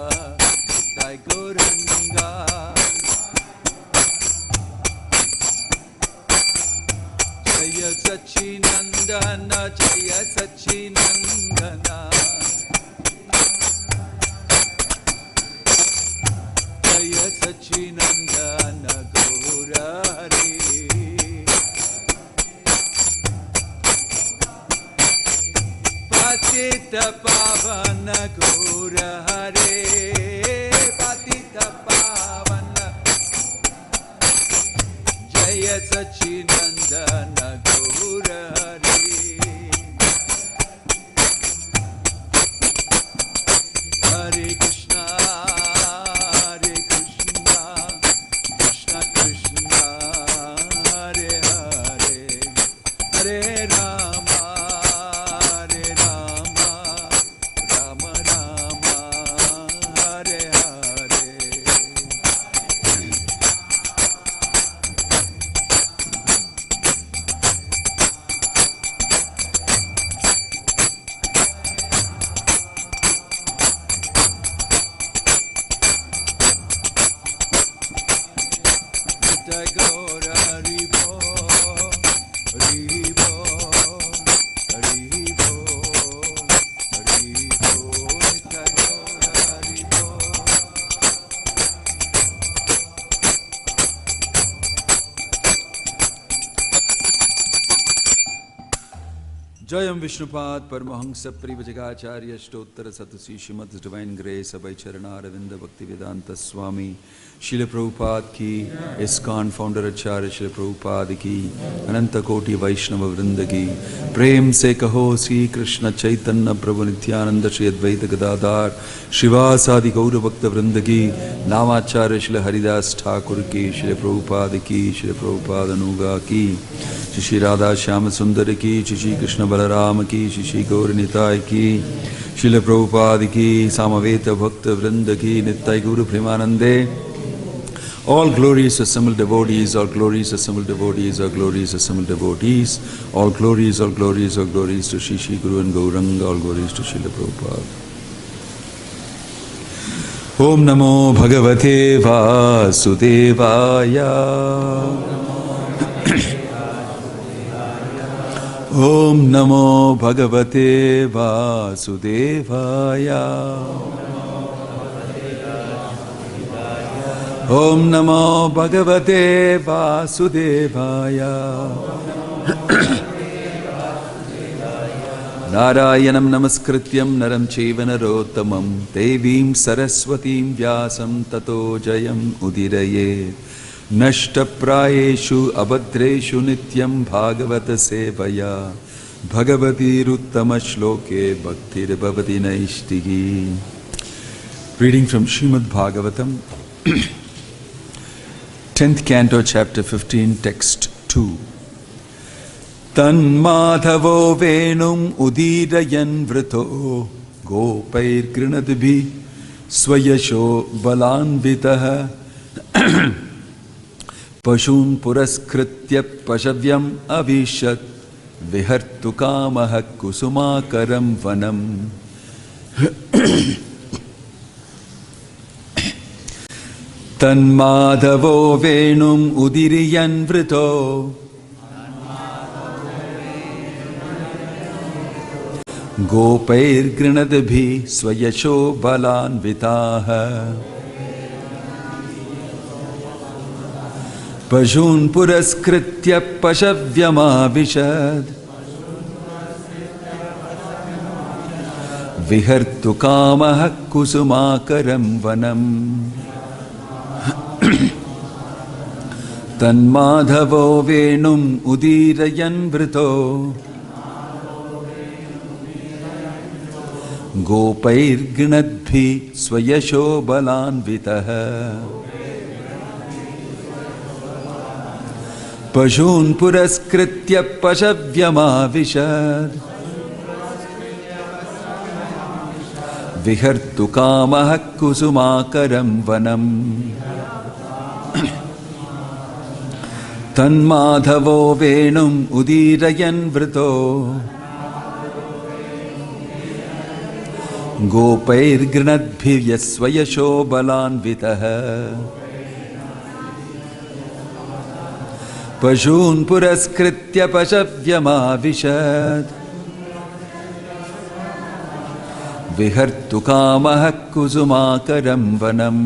Jaya Sachinandana Jaya Sachinandana Jaya Sachinandana Gaurari Patita Pavana Gaurari Patita Pavana Jaya Sachinandana Gaurari Jayam Vishnupad Paramahamsa Privajagacharya Shtottara Satusi Srimad Divine Grace Abhay Charana Ravinda Bhaktivedanta Swami Srila Prabhupada ki, ISKCON founder Acharya Srila Prabhupada ki, Ananta Koti Vaishnava Vrinda ki, Prem se kaho Sri Krishna Chaitanya Prabhu Nityananda Shri Advaita Gadadhar, Shivasadi Gaura Bhakta Vrinda ki, Namacharya Srila Haridas Thakur ki, Srila Prabhupada ki, Srila Prabhupada Anuga ki, Shri Radha Shyama Sundari ki, Shri Krishna Balarama ki, Shri Gaura Nitai ki, Srila Prabhupada ki, Samaveta Bhakta Vrinda ki, Nittai Guru Premanande. All glories assembled devotees, all glories assembled devotees, all glories assembled devotees, all glories, all glories, all glories to Shri Guru and Gauranga, all glories to Srila Prabhupada. Om Namo Bhagavate Vasudevaya. Om Namo Bhagavate Vasudevaya. Om Namo Bhagavate Vasudevaya. Narayanam Namaskrityam Naram Chaiva Narottamam Devim Saraswatim Vyasam Tato Jayam Udiraye Nashta Prayeshu Abhadreshu Nityam Bhagavata Sevaya Bhagavati Ruttama Shloke Bhaktir Bhavati Naishtigi. Reading from Srimad Bhagavatam 10th Canto, Chapter 15, Text 2. Tanmadhavo venum udirayan vrito gopair grinadbhi swayasho balanvitaha pashun puraskritya pashavyam avishat vihartu kamaha kusumakaram vanam. Tanmadhavo venum udiriyan vrito gopair grinadbhi swayasho balanvitaha pashun puraskritya pashavyamavishad vihartu kamaha kusumakaram vanam. Tanmadhavo venum udirayan vrito gopair gnadbhi swayasho balanvitaha pashun puraskritya pashavyamavishad vihartu kamaha kusumakaram vanam. Tanmadhavo venum udirayan vrito gopair grinadbhi swayasho balanvitaha pashun puraskritya pashavyamavishad vihartu kamaha kusumakaram vanam.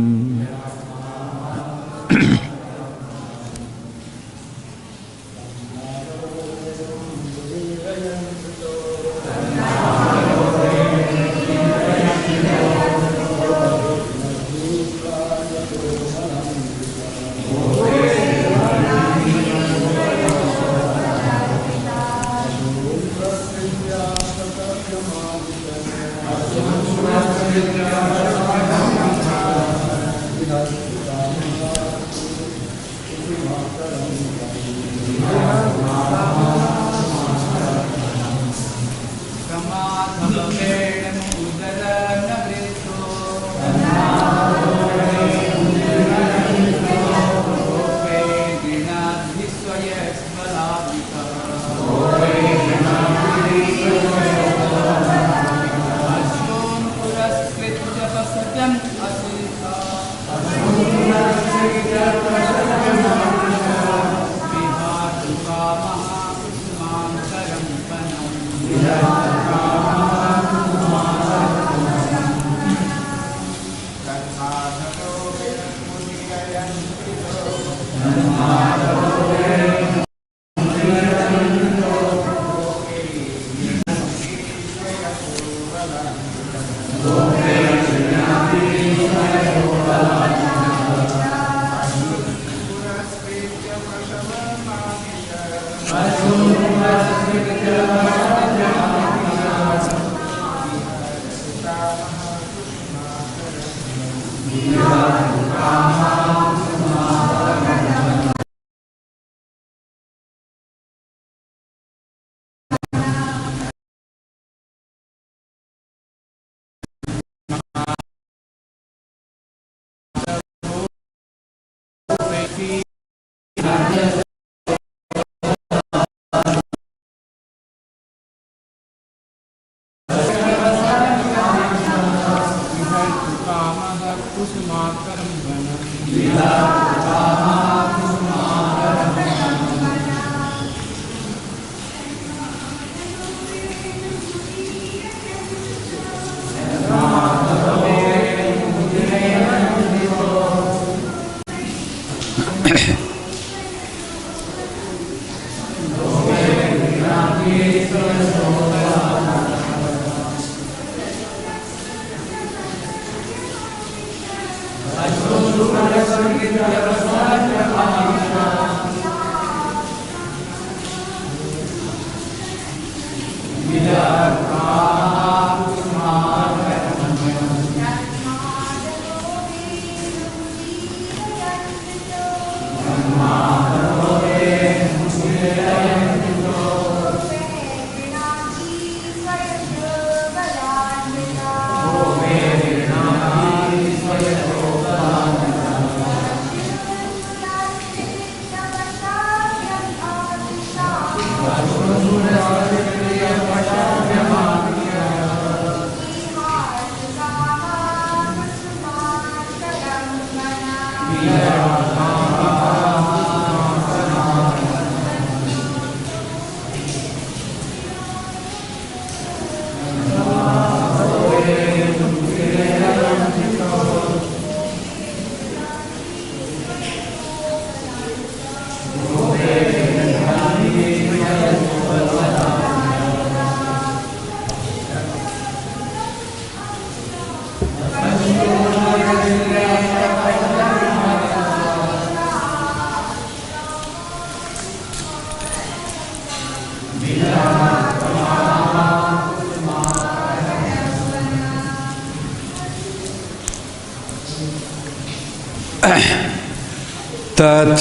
Tat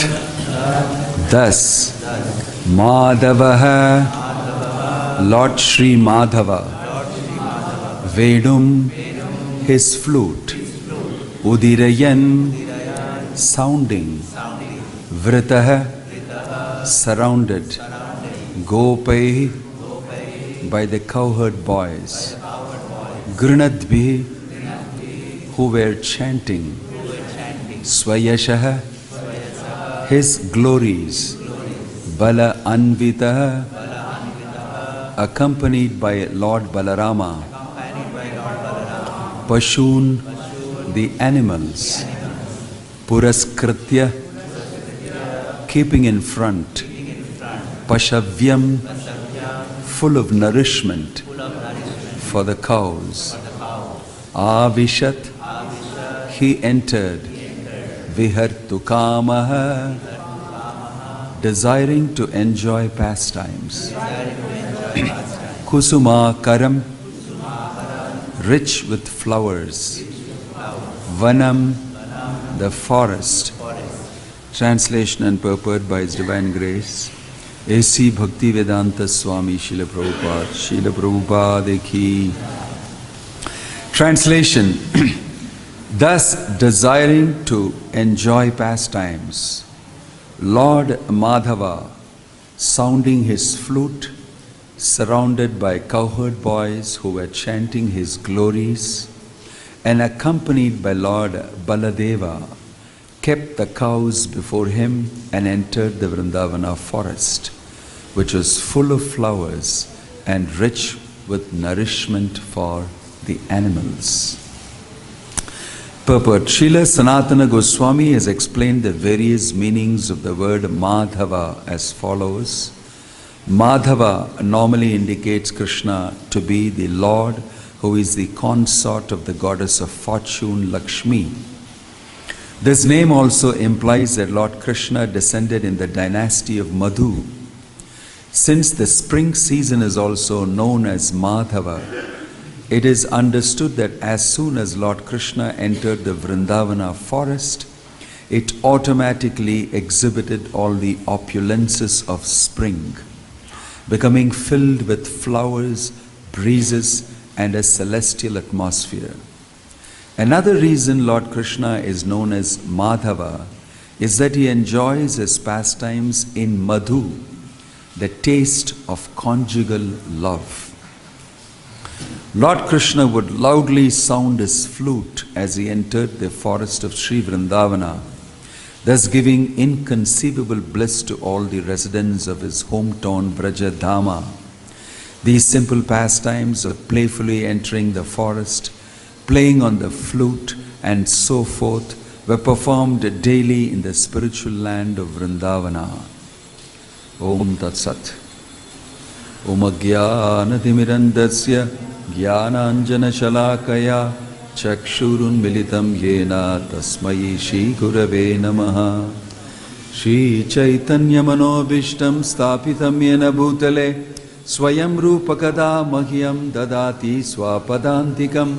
thus Madhavaha Lord Sri Madhava Vedum his flute Udirayan sounding Vritaha surrounded Gopai by the cowherd boys Grunadbhi who were chanting Swayashaha his glories Bala Anvita accompanied by Lord Balarama Pashun the animals Puraskritya keeping in front Pashavyam full of nourishment for the cows Avishat he entered Vihartu Kamaha desiring to enjoy pastimes Kusuma Karam rich with flowers Vanam the forest. Translation and purport by His Divine Grace A.C. Bhakti-Vedanta Swami Srila Prabhupada ki. Translation Thus desiring to enjoy pastimes, Lord Madhava, sounding his flute, surrounded by cowherd boys who were chanting his glories, and accompanied by Lord Baladeva, kept the cows before him and entered the Vrindavana forest, which was full of flowers and rich with nourishment for the animals. Purport. Srila Sanatana Goswami has explained the various meanings of the word Madhava as follows. Madhava normally indicates Krishna to be the Lord who is the consort of the goddess of fortune Lakshmi. This name also implies that Lord Krishna descended in the dynasty of Madhu. Since the spring season is also known as Madhava, it is understood that as soon as Lord Krishna entered the Vrindavana forest, it automatically exhibited all the opulences of spring, becoming filled with flowers, breezes, and a celestial atmosphere. Another reason Lord Krishna is known as Madhava is that he enjoys his pastimes in Madhu, the taste of conjugal love. Lord Krishna would loudly sound his flute as he entered the forest of Sri Vrindavana, thus giving inconceivable bliss to all the residents of his hometown Vraja Dhama. These simple pastimes of playfully entering the forest, playing on the flute, and so forth were performed daily in the spiritual land of Vrindavana. Om Tat Sat. Om Ajnana Timirandasya Jnananjana Shalakaya Chakshurun Militam Yena Tasmai Shri Gurave Namaha. Shri Chaitanya Manobishtam Stapitam Yena Bhutale Swayam Rupakada Mahyam Dadati Swapadantikam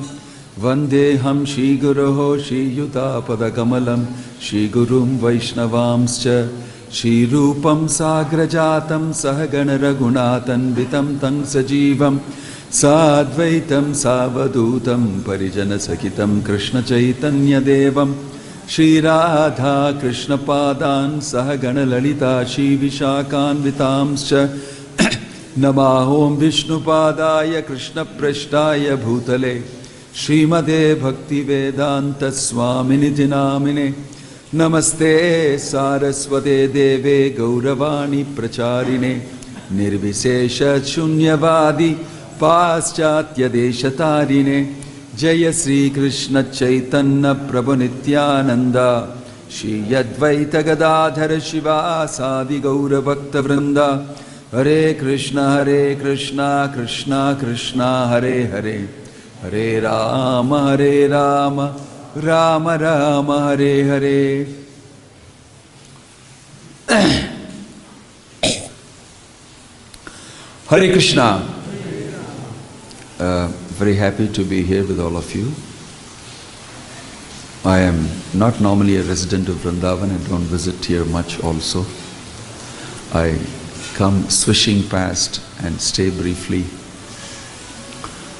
Vandeham Shri Guruho Shri Yuta Padakamalam Shri Gurum Vaishnavamscha Shri Rupam Sagrajatam Sahagana Raghunatan Vitam Tang Sajivam Sadvaitam Savadutam Parijana Sakitam Krishna Chaitanya Devam Shri Radha Krishna Padan Sahagana Lalita Shri Vishakan Vitamscha Namahom Vishnu Padaya Krishna Prashtaya Bhutale Srimade Bhakti Vedanta Swaminiti Namine Namaste Saraswate Deve Gauravani Pracharine Nirvisesha Shunyavadi Paschatya Deshatarine Jaya Sri Krishna Chaitanya Prabhu Nityananda Shri Advaita Gadadhara Shiva Sadi Gaura Bhakta Vrinda Hare Krishna Krishna Krishna Hare Hare Hare Rama Rama Rama Hare Hare. Hare Krishna. Very happy to be here with all of you. I am not normally a resident of Vrindavan. I don't visit here much also. I come swishing past and stay briefly.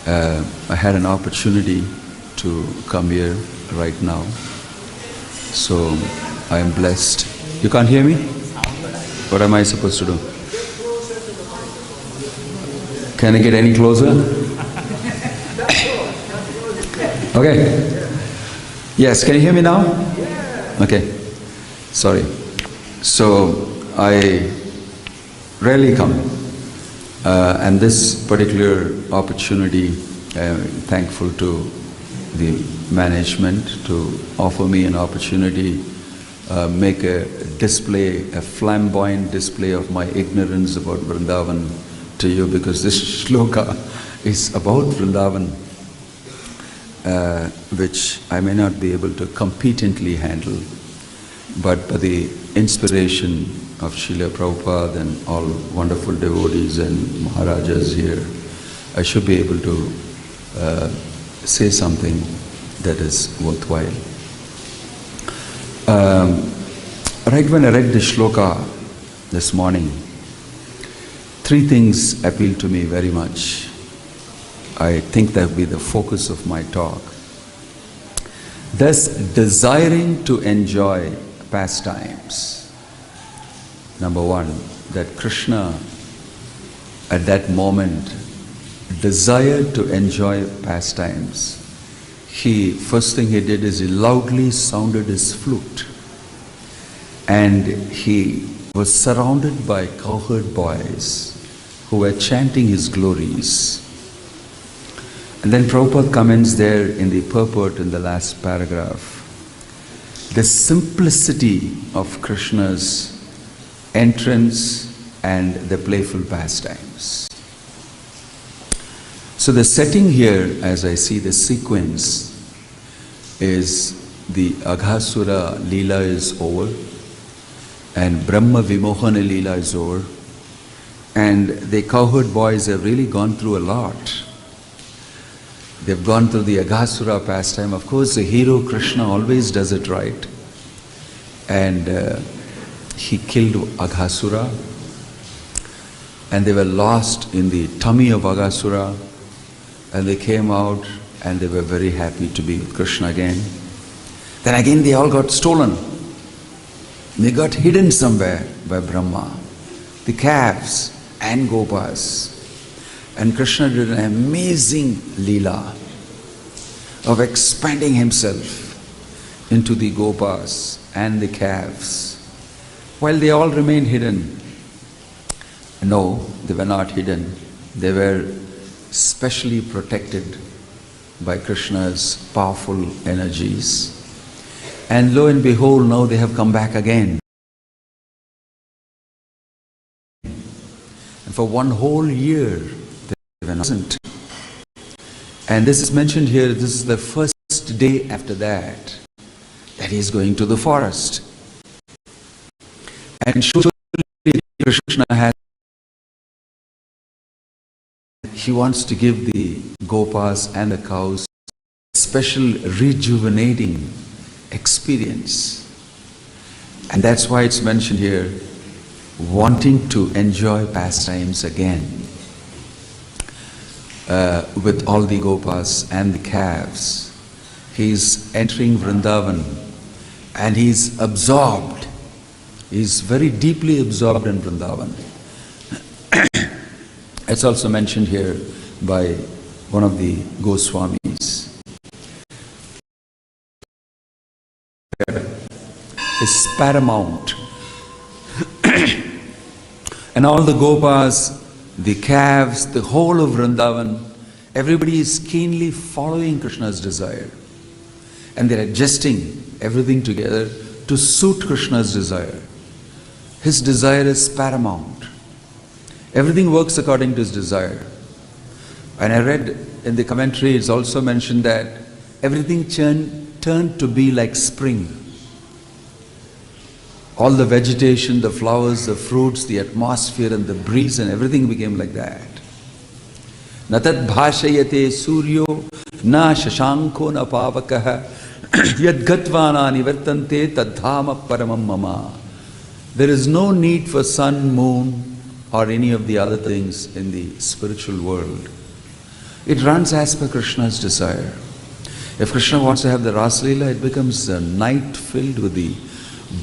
I had an opportunity to come here right now, so I am blessed. You can't hear me? What am I supposed to do? Can I get any closer? Okay. Yes, can you hear me now? Okay. Sorry. So I rarely come, and this particular opportunity, I am thankful to the management to offer me an opportunity, make a display, a flamboyant display of my ignorance about Vrindavan to you, because this shloka is about Vrindavan, which I may not be able to competently handle, but by the inspiration of Srila Prabhupada and all wonderful devotees and Maharajas here, I should be able to say something that is worthwhile. Right when I read the shloka this morning, three things appealed to me very much. I think that will be the focus of my talk. Thus, desiring to enjoy pastimes. Number one, that Krishna at that moment desired to enjoy pastimes. First thing he did is he loudly sounded his flute, and he was surrounded by cowherd boys who were chanting his glories. And then Prabhupada comments there in the purport in the last paragraph, the simplicity of Krishna's entrance and the playful pastimes. So the setting here, as I see the sequence, is the Aghasura Leela is over, and Brahma Vimohana Leela is over, and the cowherd boys have really gone through a lot. They've gone through the Aghasura pastime. Of course, the hero Krishna always does it right. And he killed Aghasura. And they were lost in the tummy of Aghasura. And they came out and they were very happy to be with Krishna again. Then again they all got stolen. They got hidden somewhere by Brahma. The calves and Gopas. And Krishna did an amazing leela of expanding himself into the Gopas and the calves, while they all remained hidden. No, they were not hidden. They were specially protected by Krishna's powerful energies. And lo and behold, now they have come back again. And for one whole year, they were not. And this is mentioned here, this is the first day after that he is going to the forest. And surely Krishna has, he wants to give the Gopas and the cows a special rejuvenating experience. And that's why it's mentioned here, wanting to enjoy pastimes again with all the Gopas and the calves. He's entering Vrindavan and he's absorbed. He's very deeply absorbed in Vrindavan. It's also mentioned here by one of the Goswamis. Is paramount. And all the Gopas, the calves, the whole of Vrindavan, everybody is keenly following Krishna's desire. And they're adjusting everything together to suit Krishna's desire. His desire is paramount. Everything works according to his desire. And I read in the commentary, it's also mentioned that everything turned to be like spring. All the vegetation, the flowers, the fruits, the atmosphere and the breeze and everything became like that. Natat bhashayate suryo na shashanko na pavakaha yad gatvana nivartante tadhama paramam mama. There is no need for sun, moon or any of the other things in the spiritual world. It runs as per Krishna's desire. If Krishna wants to have the Rasa Leela, it becomes a night filled with the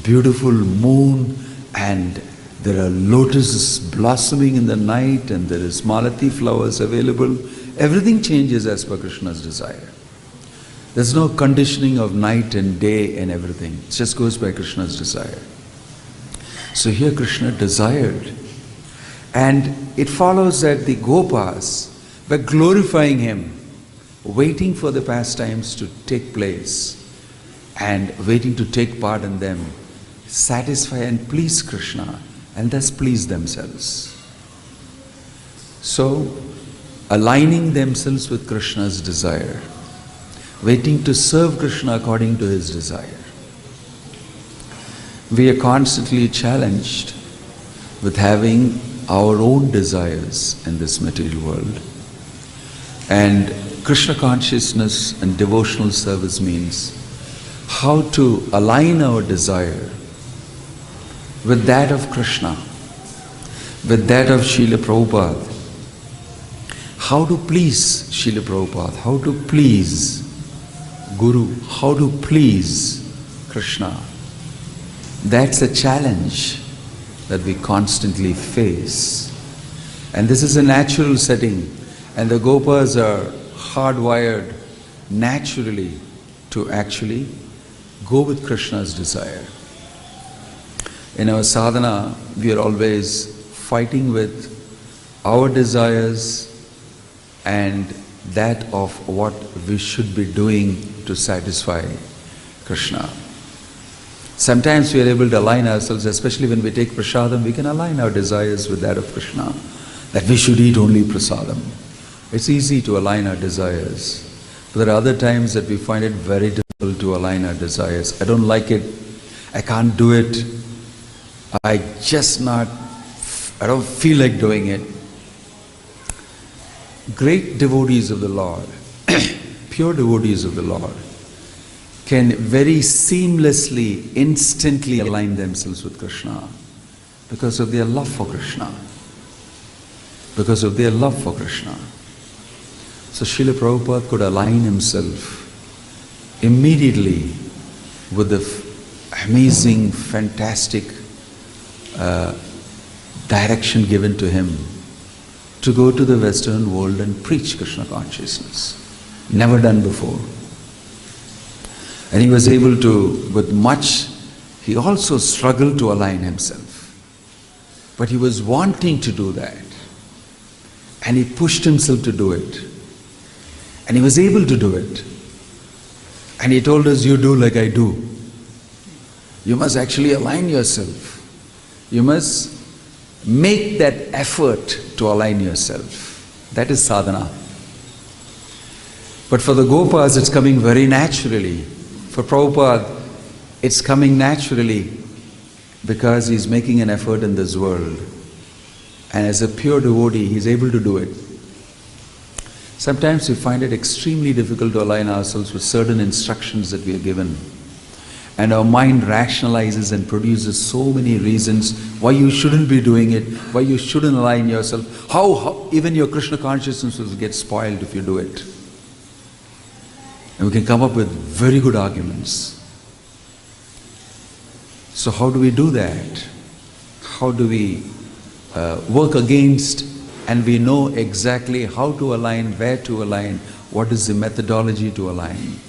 beautiful moon, and there are lotuses blossoming in the night, and there is malati flowers available. Everything changes as per Krishna's desire. There's no conditioning of night and day and everything. It just goes by Krishna's desire. So here Krishna desired. And it follows that the Gopas were glorifying him, waiting for the pastimes to take place and waiting to take part in them, satisfy and please Krishna, and thus please themselves. So, aligning themselves with Krishna's desire, waiting to serve Krishna according to his desire. We are constantly challenged with having our own desires in this material world. And Krishna consciousness and devotional service means how to align our desire with that of Krishna, with that of Srila Prabhupada. How to please Srila Prabhupada, how to please Guru, how to please Krishna. That's a challenge that we constantly face. And this is a natural setting, and the Gopas are hardwired naturally to actually go with Krishna's desire. In our sadhana, we are always fighting with our desires and that of what we should be doing to satisfy Krishna. Sometimes we are able to align ourselves, especially when we take prasadam, we can align our desires with that of Krishna, that we should eat only prasadam. It's easy to align our desires. But there are other times that we find it very difficult to align our desires. I don't like it, I can't do it, I don't feel like doing it. Great devotees of the Lord pure devotees of the Lord can very seamlessly, instantly align themselves with Krishna because of their love for Krishna. Because of their love for Krishna. So Srila Prabhupada could align himself immediately with the amazing, fantastic direction given to him to go to the Western world and preach Krishna consciousness. Never done before. And he was able to, with much, he also struggled to align himself. But he was wanting to do that. And he pushed himself to do it. And he was able to do it. And he told us, you do like I do. You must actually align yourself. You must make that effort to align yourself. That is sadhana. But for the Gopas, it's coming very naturally. For Prabhupada, it's coming naturally because he's making an effort in this world. And as a pure devotee, he's able to do it. Sometimes we find it extremely difficult to align ourselves with certain instructions that we are given. And our mind rationalizes and produces so many reasons why you shouldn't be doing it, why you shouldn't align yourself, how even your Krishna consciousness will get spoiled if you do it. And we can come up with very good arguments. So how do we do that? How do we work against, and we know exactly how to align, where to align, what is the methodology to align?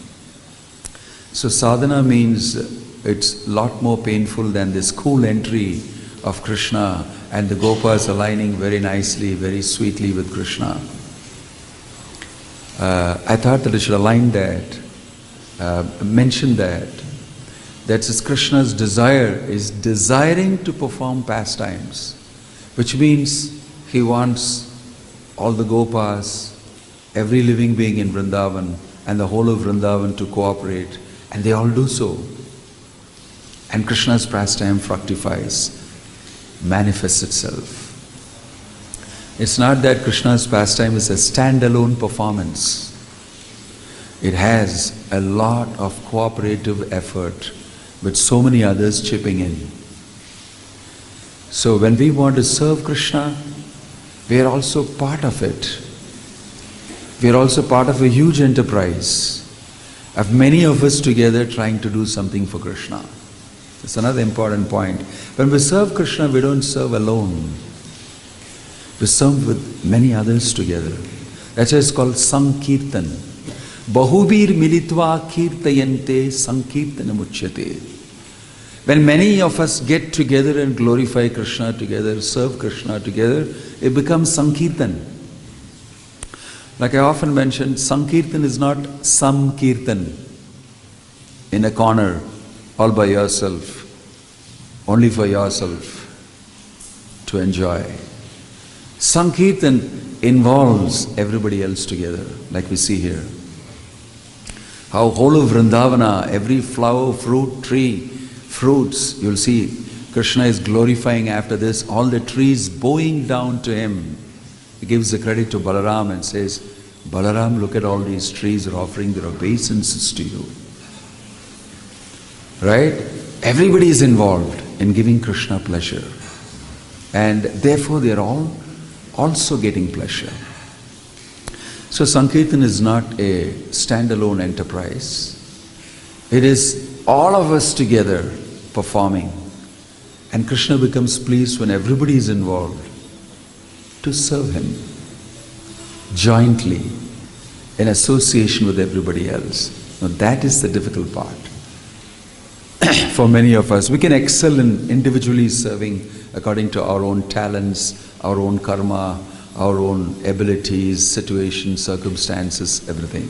So sadhana means it's a lot more painful than this cool entry of Krishna and the Gopas aligning very nicely, very sweetly with Krishna. I thought that I should align that, mention that says Krishna's desire is desiring to perform pastimes, which means he wants all the Gopas, every living being in Vrindavan and the whole of Vrindavan to cooperate, and they all do so. And Krishna's pastime fructifies, manifests itself. It's not that Krishna's pastime is a standalone performance. It has a lot of cooperative effort with so many others chipping in. So when we want to serve Krishna, we are also part of it. We are also part of a huge enterprise of many of us together trying to do something for Krishna. It's another important point. When we serve Krishna, we don't serve alone. We serve with many others together. That's why it's called Sankirtan. Bahubir militva kirtayante sankirtanam uchyate. When many of us get together and glorify Krishna together, serve Krishna together, it becomes Sankirtan. Like I often mention, Sankirtan is not some kirtan in a corner all by yourself, only for yourself to enjoy. Sankirtan involves everybody else together, like we see here. How whole of Vrindavana, every flower, fruit, tree, fruits, you'll see Krishna is glorifying after this, all the trees bowing down to him. He gives the credit to Balaram and says, Balaram, look at all these trees are offering their obeisances to you. Right? Everybody is involved in giving Krishna pleasure. And therefore they are all also getting pleasure. So Sankirtan is not a standalone enterprise. It is all of us together performing. And Krishna becomes pleased when everybody is involved to serve him jointly in association with everybody else. Now that is the difficult part. For many of us, we can excel in individually serving according to our own talents, our own karma, our own abilities, situations, circumstances, everything.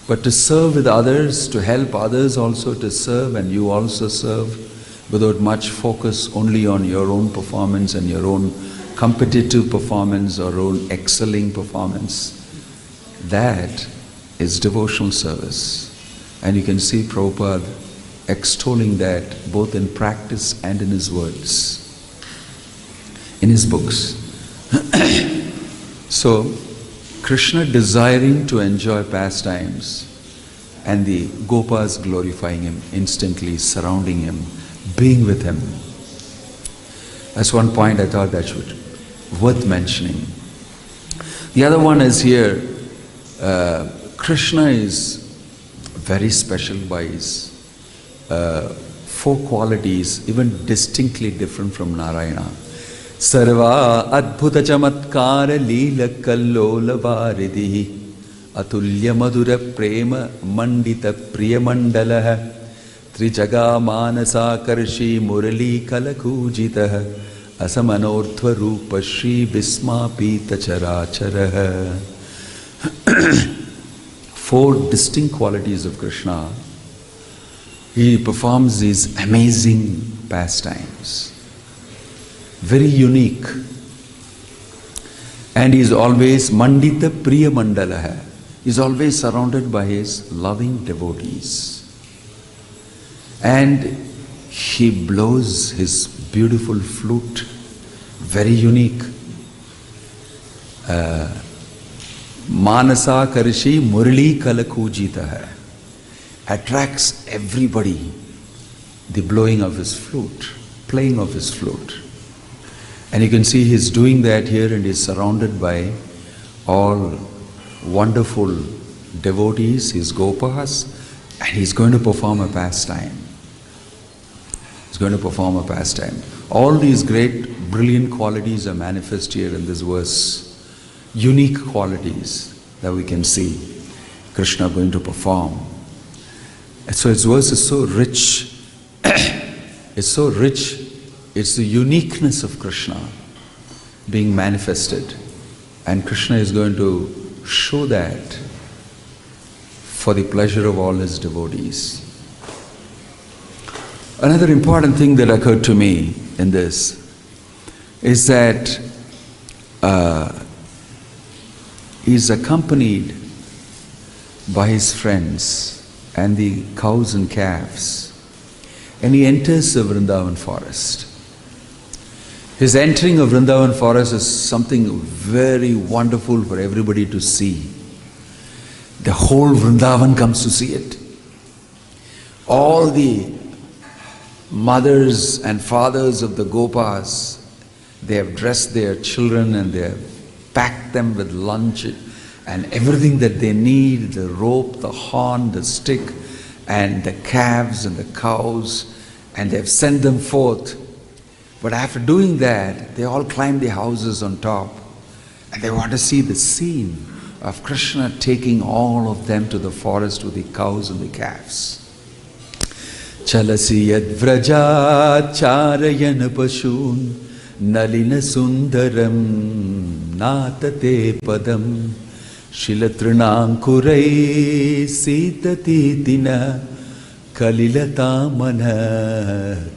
But to serve with others, to help others also to serve, and you also serve without much focus only on your own performance and your own competitive performance or own excelling performance, that is devotional service. And you can see Prabhupada extolling that both in practice and in his words, in his books. So, Krishna desiring to enjoy pastimes and the Gopas glorifying him, instantly surrounding him, being with him. That's one point I thought that should worth mentioning. The other one is here, Krishna is very special by his 4 qualities, even distinctly different from Narayana. Sarva adbhuta chamatkara leela kallola varidhi atulya madura prema mandita priyamandalaha trijaga manasa karshi murali kalakujitaha asamanorthva rupa shri vismapita characharaha. 4 distinct qualities of Krishna. He performs these amazing pastimes, very unique, and he is always mandita priya mandalaha. He is always surrounded by his loving devotees, and he blows his beautiful flute, very unique. Manasa Karishi Murali Kalakujitaha, attracts everybody, the blowing of his flute, playing of his flute. And you can see he's doing that here, and he's surrounded by all wonderful devotees, his Gopas, and he's going to perform a pastime. He's going to perform a pastime. All these great, brilliant qualities are manifest here in this verse. Unique qualities that we can see Krishna going to perform. And so his verse is so rich. It's so rich. It's the uniqueness of Krishna being manifested. And Krishna is going to show that for the pleasure of all his devotees. Another important thing that occurred to me in this is that he's accompanied by his friends and the cows and calves, and he enters the Vrindavan forest. His entering of Vrindavan forest is something very wonderful for everybody to see. The whole Vrindavan comes to see it. All the mothers and fathers of the Gopas, they have dressed their children and they have packed them with lunch and everything that they need, the rope, the horn, the stick, and the calves and the cows, and they've sent them forth. But after doing that, they all climb the houses on top, and they want to see the scene of Krishna taking all of them to the forest with the cows and the calves. Chalasi yad vrajat charayan pashun nalina sundaram natate padam shilatrinankurai sitatitina kalilatamana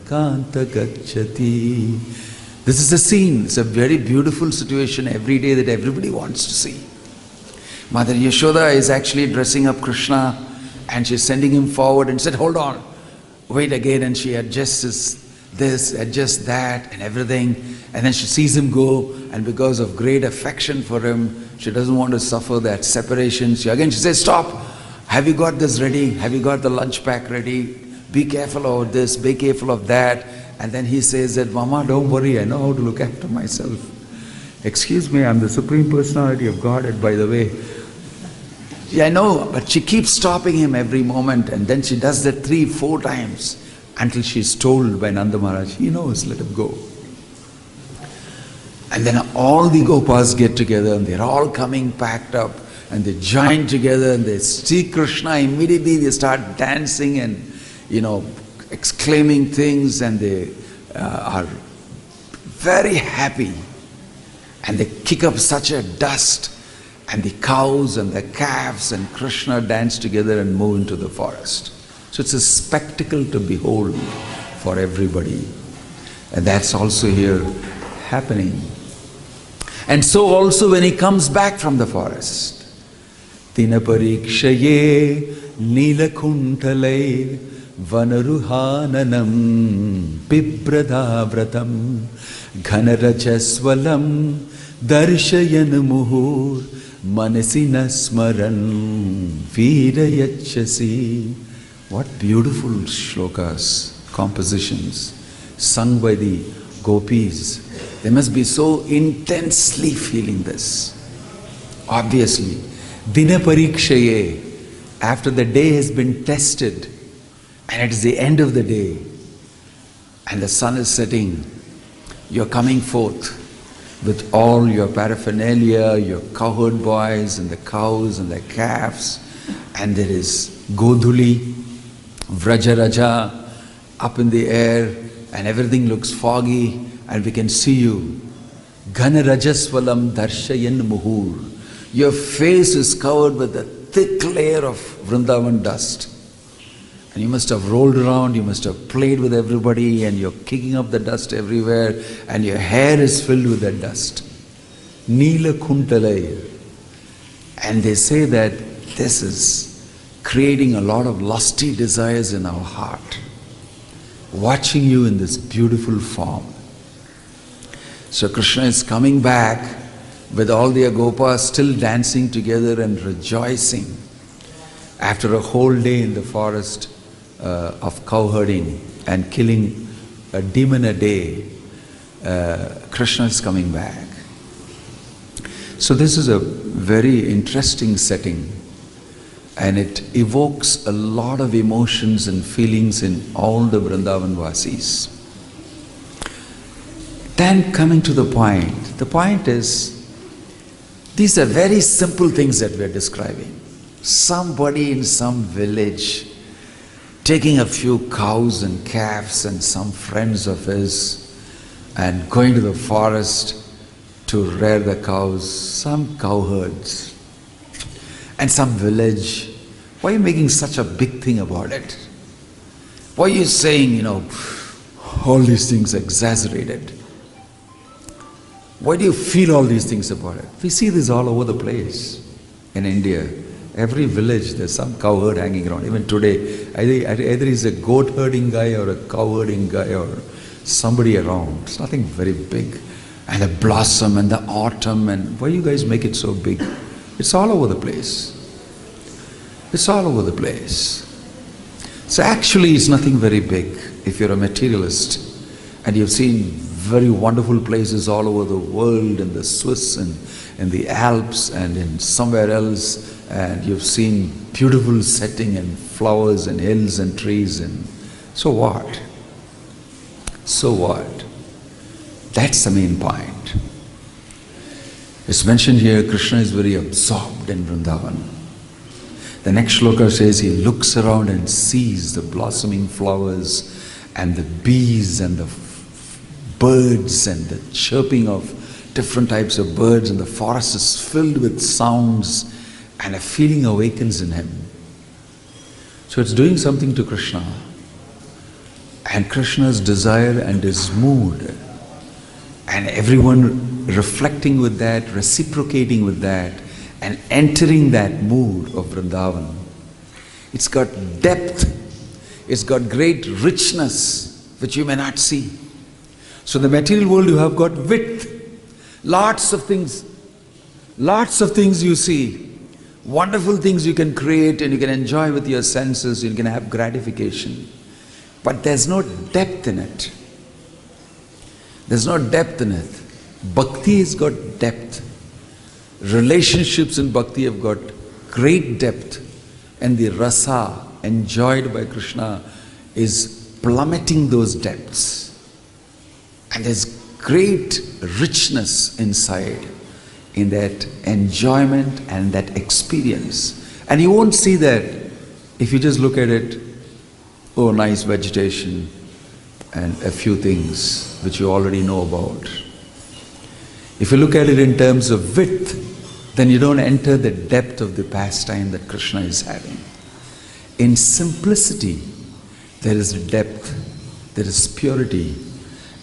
kanta gacchati. This is a scene. It's a very beautiful situation every day that everybody wants to see. Mother Yashoda is actually dressing up Krishna, and she's sending him forward and said, hold on, wait again, and she adjusts this, adjusts that and everything, and then she sees him go, and because of great affection for him, she doesn't want to suffer that separation. She says, stop, have you got this ready? Have you got the lunch pack ready? Be careful of this, be careful of that. And then he says that, Mama, don't worry, I know how to look after myself. Excuse me, I'm the Supreme Personality of Godhead, by the way. Yeah, I know, but she keeps stopping him every moment, and then she does that 3-4 times until she's told by Nanda Maharaj, he knows, let him go. And then all the Gopas get together, and they're all coming packed up, and they join together, and they see Krishna. Immediately they start dancing and, exclaiming things, and they are very happy. And they kick up such a dust, and the cows and the calves and Krishna dance together and move into the forest. So it's a spectacle to behold for everybody. And that's also here happening. And so also when he comes back from the forest, Tina parikshaye nilakuntalay vanaruhananam pibradhavratam ghanarajaswalam darshayan muhur Manasina smaran virayachasi. What beautiful shlokas, compositions, sung by the gopis. They must be so intensely feeling this. Obviously, Dina parikshaye, after the day has been tested, and it is the end of the day, and the sun is setting, you're coming forth with all your paraphernalia, your cowherd boys and the cows and the calves, and there is Godhuli, Vrajaraja up in the air, and everything looks foggy, and we can see you. Ghanarajasvalam darshayan muhur. Your face is covered with a thick layer of Vrindavan dust. And you must have rolled around, you must have played with everybody, and you're kicking up the dust everywhere, and your hair is filled with that dust. Neela kuntalaya. And they say that this is creating a lot of lusty desires in our heart, watching you in this beautiful form. So Krishna is coming back with all the gopas still dancing together and rejoicing after a whole day in the forest of cowherding and killing a demon a day. Krishna is coming back. So this is a very interesting setting, and it evokes a lot of emotions and feelings in all the Vrindavan Vasis. Then coming to the point is, these are very simple things that we are describing. Somebody in some village taking a few cows and calves and some friends of his and going to the forest to rear the cows, some cowherds and some village. Why are you making such a big thing about it? Why are you saying, all these things exaggerated? Why do you feel all these things about it? We see this all over the place in India. Every village there's some cowherd hanging around. Even today, either he's a goat herding guy or a cow herding guy or somebody around. It's nothing very big. And the blossom and the autumn, and why you guys make it so big? It's all over the place. It's all over the place. So actually it's nothing very big if you're a materialist and you've seen very wonderful places all over the world, in the Swiss and in the Alps and in somewhere else, and you've seen beautiful setting and flowers and hills and trees, and so what? So what? That's the main point. It's mentioned here, Krishna is very absorbed in Vrindavan. The next shloka says he looks around and sees the blossoming flowers and the bees and the birds and the chirping of different types of birds, and the forest is filled with sounds, and a feeling awakens in him. So it's doing something to Krishna, and Krishna's desire and his mood, and everyone reflecting with that, reciprocating with that, and entering that mood of Vrindavan. It's got depth, it's got great richness which you may not see. So in the material world you have got width, lots of things you see, wonderful things you can create and you can enjoy with your senses, you can have gratification. But there's no depth in it. There's no depth in it. Bhakti has got depth. Relationships in bhakti have got great depth, and the rasa enjoyed by Krishna is plummeting those depths. And there's great richness inside in that enjoyment and that experience. And you won't see that if you just look at it, oh, nice vegetation and a few things which you already know about. If you look at it in terms of width, then you don't enter the depth of the pastime that Krishna is having. In simplicity, there is depth, there is purity,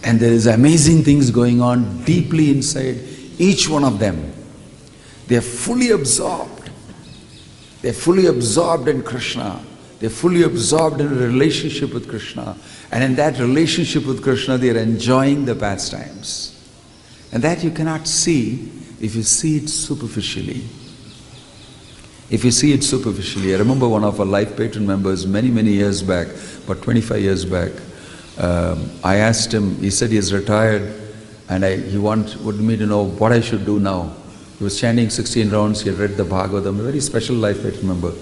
and there is amazing things going on deeply inside each one of them. They are fully absorbed. They are fully absorbed in Krishna. They are fully absorbed in a relationship with Krishna. And in that relationship with Krishna, they are enjoying the pastimes. And that you cannot see if you see it superficially. If you see it superficially, I remember one of our life patron members many, many years back, about 25 years back, I asked him, he said he is retired and he wanted me to know what I should do now. He was chanting 16 rounds, he had read the Bhagavatam, a very special life patron member.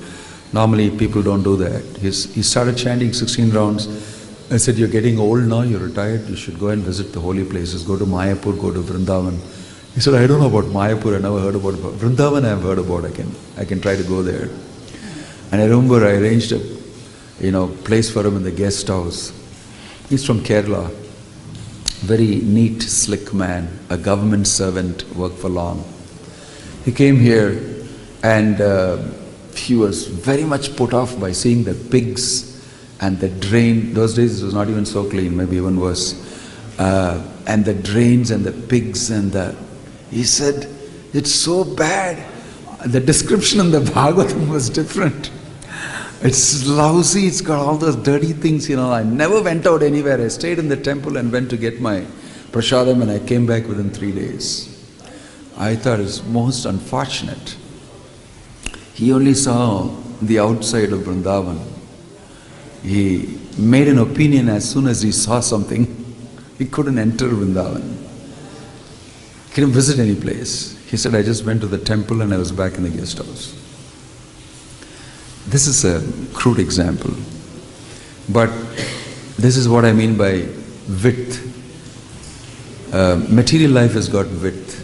Normally people don't do that. He started chanting 16 rounds. I said, you're getting old now, you're retired, you should go and visit the holy places, go to Mayapur, go to Vrindavan. He said, I don't know about Mayapur, I never heard about it. Vrindavan I've heard about, I can try to go there. And I remember I arranged a place for him in the guest house. He's from Kerala, very neat, slick man, a government servant, worked for long. He came here and he was very much put off by seeing the pigs and the drain. Those days it was not even so clean, maybe even worse. And the drains and the pigs he said, it's so bad. The description in the Bhagavatam was different. It's lousy, it's got all those dirty things, I never went out anywhere. I stayed in the temple and went to get my prasadam and I came back within 3 days. I thought it's most unfortunate. He only saw the outside of Vrindavan. He made an opinion as soon as he saw something. He couldn't enter Vrindavan. He couldn't visit any place. He said, I just went to the temple and I was back in the guest house. This is a crude example. But this is what I mean by width. Material life has got width.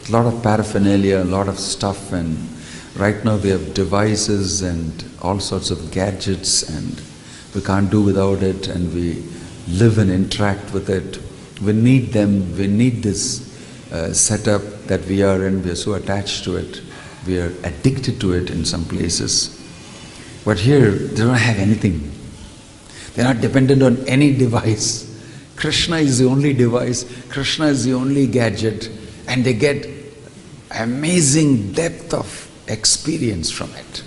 A lot of paraphernalia, a lot of stuff, and right now we have devices and all sorts of gadgets and we can't do without it, and we live and interact with it. We need them, we need this setup that we are in, we are so attached to it, we are addicted to it in some places. But here, they don't have anything. They're not dependent on any device. Krishna is the only device, Krishna is the only gadget, and they get amazing depth of experience from it.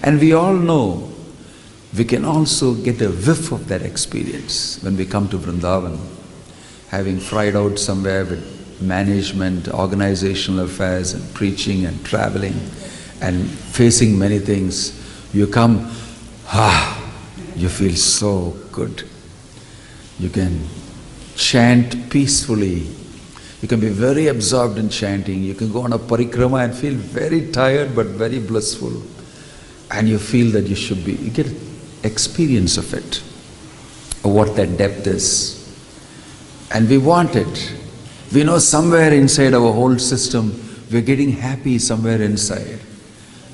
And we all know we can also get a whiff of that experience when we come to Vrindavan, having fried out somewhere with management, organizational affairs and preaching and traveling and facing many things. You come, you feel so good. You can chant peacefully. You can be very absorbed in chanting. You can go on a parikrama and feel very tired but very blissful. And you feel that you get experience of it, of what that depth is. And we want it. We know somewhere inside our whole system, we're getting happy somewhere inside.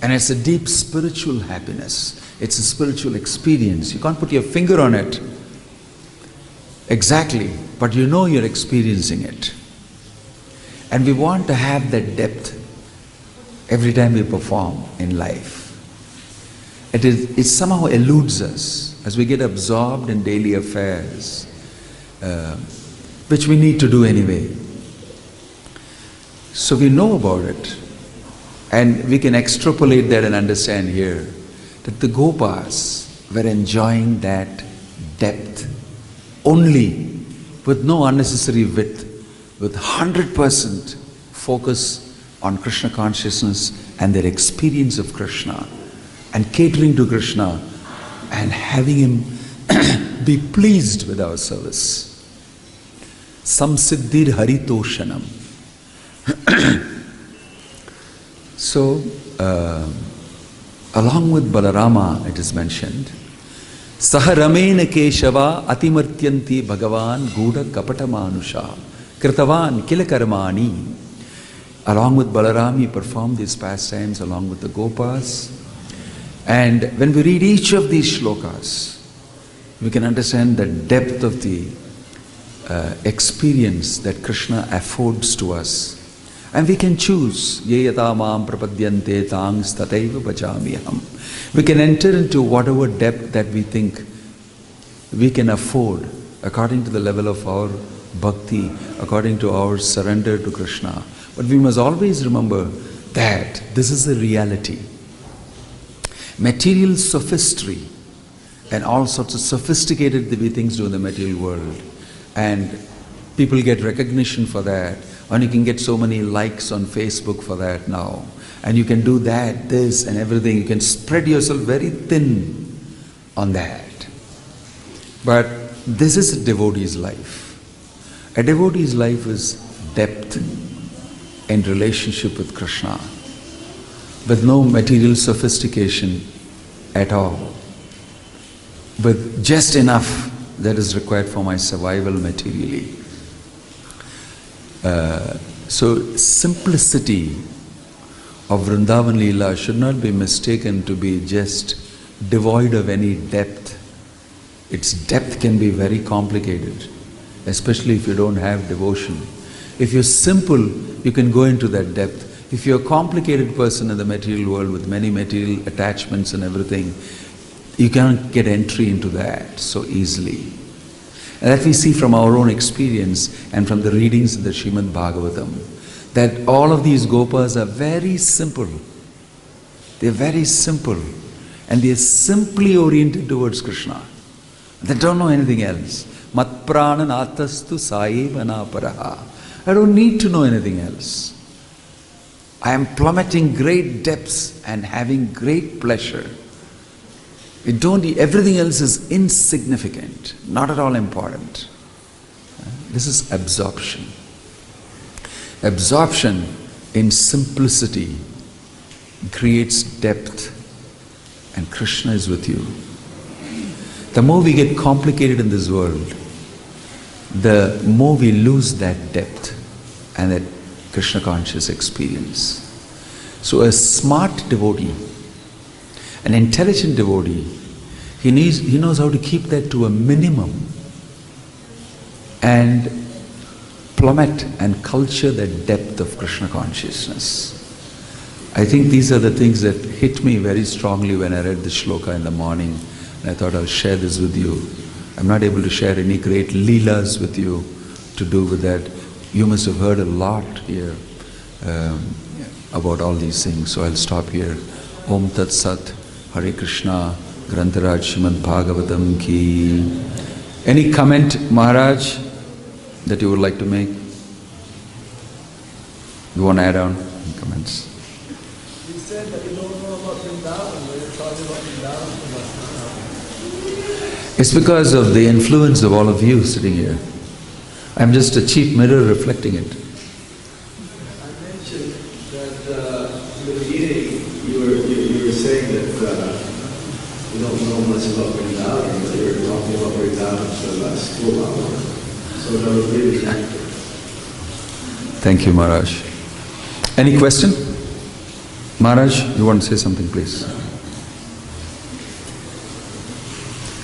And it's a deep spiritual happiness. It's a spiritual experience. You can't put your finger on it exactly, but you know you're experiencing it. And we want to have that depth every time we perform in life. It somehow eludes us as we get absorbed in daily affairs, which we need to do anyway. So we know about it, and we can extrapolate that and understand here that the Gopas were enjoying that depth only, with no unnecessary width, with 100% focus on Krishna consciousness and their experience of Krishna, and catering to Krishna and having him be pleased with our service. Samsiddhir haritoshanam. So, along with Balarama, it is mentioned, Saha ramena keshava atimartyanti bhagavan guda kapata manusha kritavan kila karmani. Along with Balaram, he performed these pastimes along with the Gopas. And when we read each of these shlokas, we can understand the depth of the experience that Krishna affords to us. And we can choose, ye yata mam prapadyante tangs tataiva bhajamiham. We can enter into whatever depth that we think we can afford according to the level of our bhakti, according to our surrender to Krishna. But we must always remember that this is the reality. Material sophistry and all sorts of sophisticated things do in the material world, and people get recognition for that, And you can get so many likes on Facebook for that now. And you can do that, this and everything. You can spread yourself very thin on that. But this is a devotee's life. A devotee's life is depth in relationship with Krishna, with no material sophistication at all, with just enough that is required for my survival materially. So simplicity of Vrindavan Leela should not be mistaken to be just devoid of any depth. Its depth can be very complicated, especially if you don't have devotion. If you're simple, you can go into that depth. If you're a complicated person in the material world with many material attachments and everything, you cannot get entry into that so easily. And that we see from our own experience and from the readings in the Srimad Bhagavatam, that all of these gopas are very simple. They're very simple. And they're simply oriented towards Krishna. They don't know anything else. Mat pranan atastu saeva naparaha. I don't need to know anything else. I am plummeting great depths and having great pleasure. Everything else is insignificant, not at all important. This is absorption. Absorption in simplicity creates depth, and Krishna is with you. The more we get complicated in this world, the more we lose that depth and that Krishna conscious experience. So a smart devotee, an intelligent devotee, he knows how to keep that to a minimum and plummet and culture the depth of Krishna consciousness. I think these are the things that hit me very strongly when I read the shloka in the morning, and I thought I'll share this with you. I'm not able to share any great leelas with you to do with that. You must have heard a lot here about all these things, so I'll stop here. Om Tat Sat, Hare Krishna, Grantaraj Srimad Bhagavatam ki. Any comment, Maharaj, that you would like to make? You want to add on comments? You said that you don't know about Vrindavan, but you're talking about Vrindavan. It's because of the influence of all of you sitting here. I'm just a cheap mirror reflecting it. I mentioned that in the beginning you were saying that you don't know much about Vrindavan, but you were talking about Vrindavan for the last 4 hours. So that was really attractive. Thank you, Maharaj. Any question? Maharaj, you want to say something, please?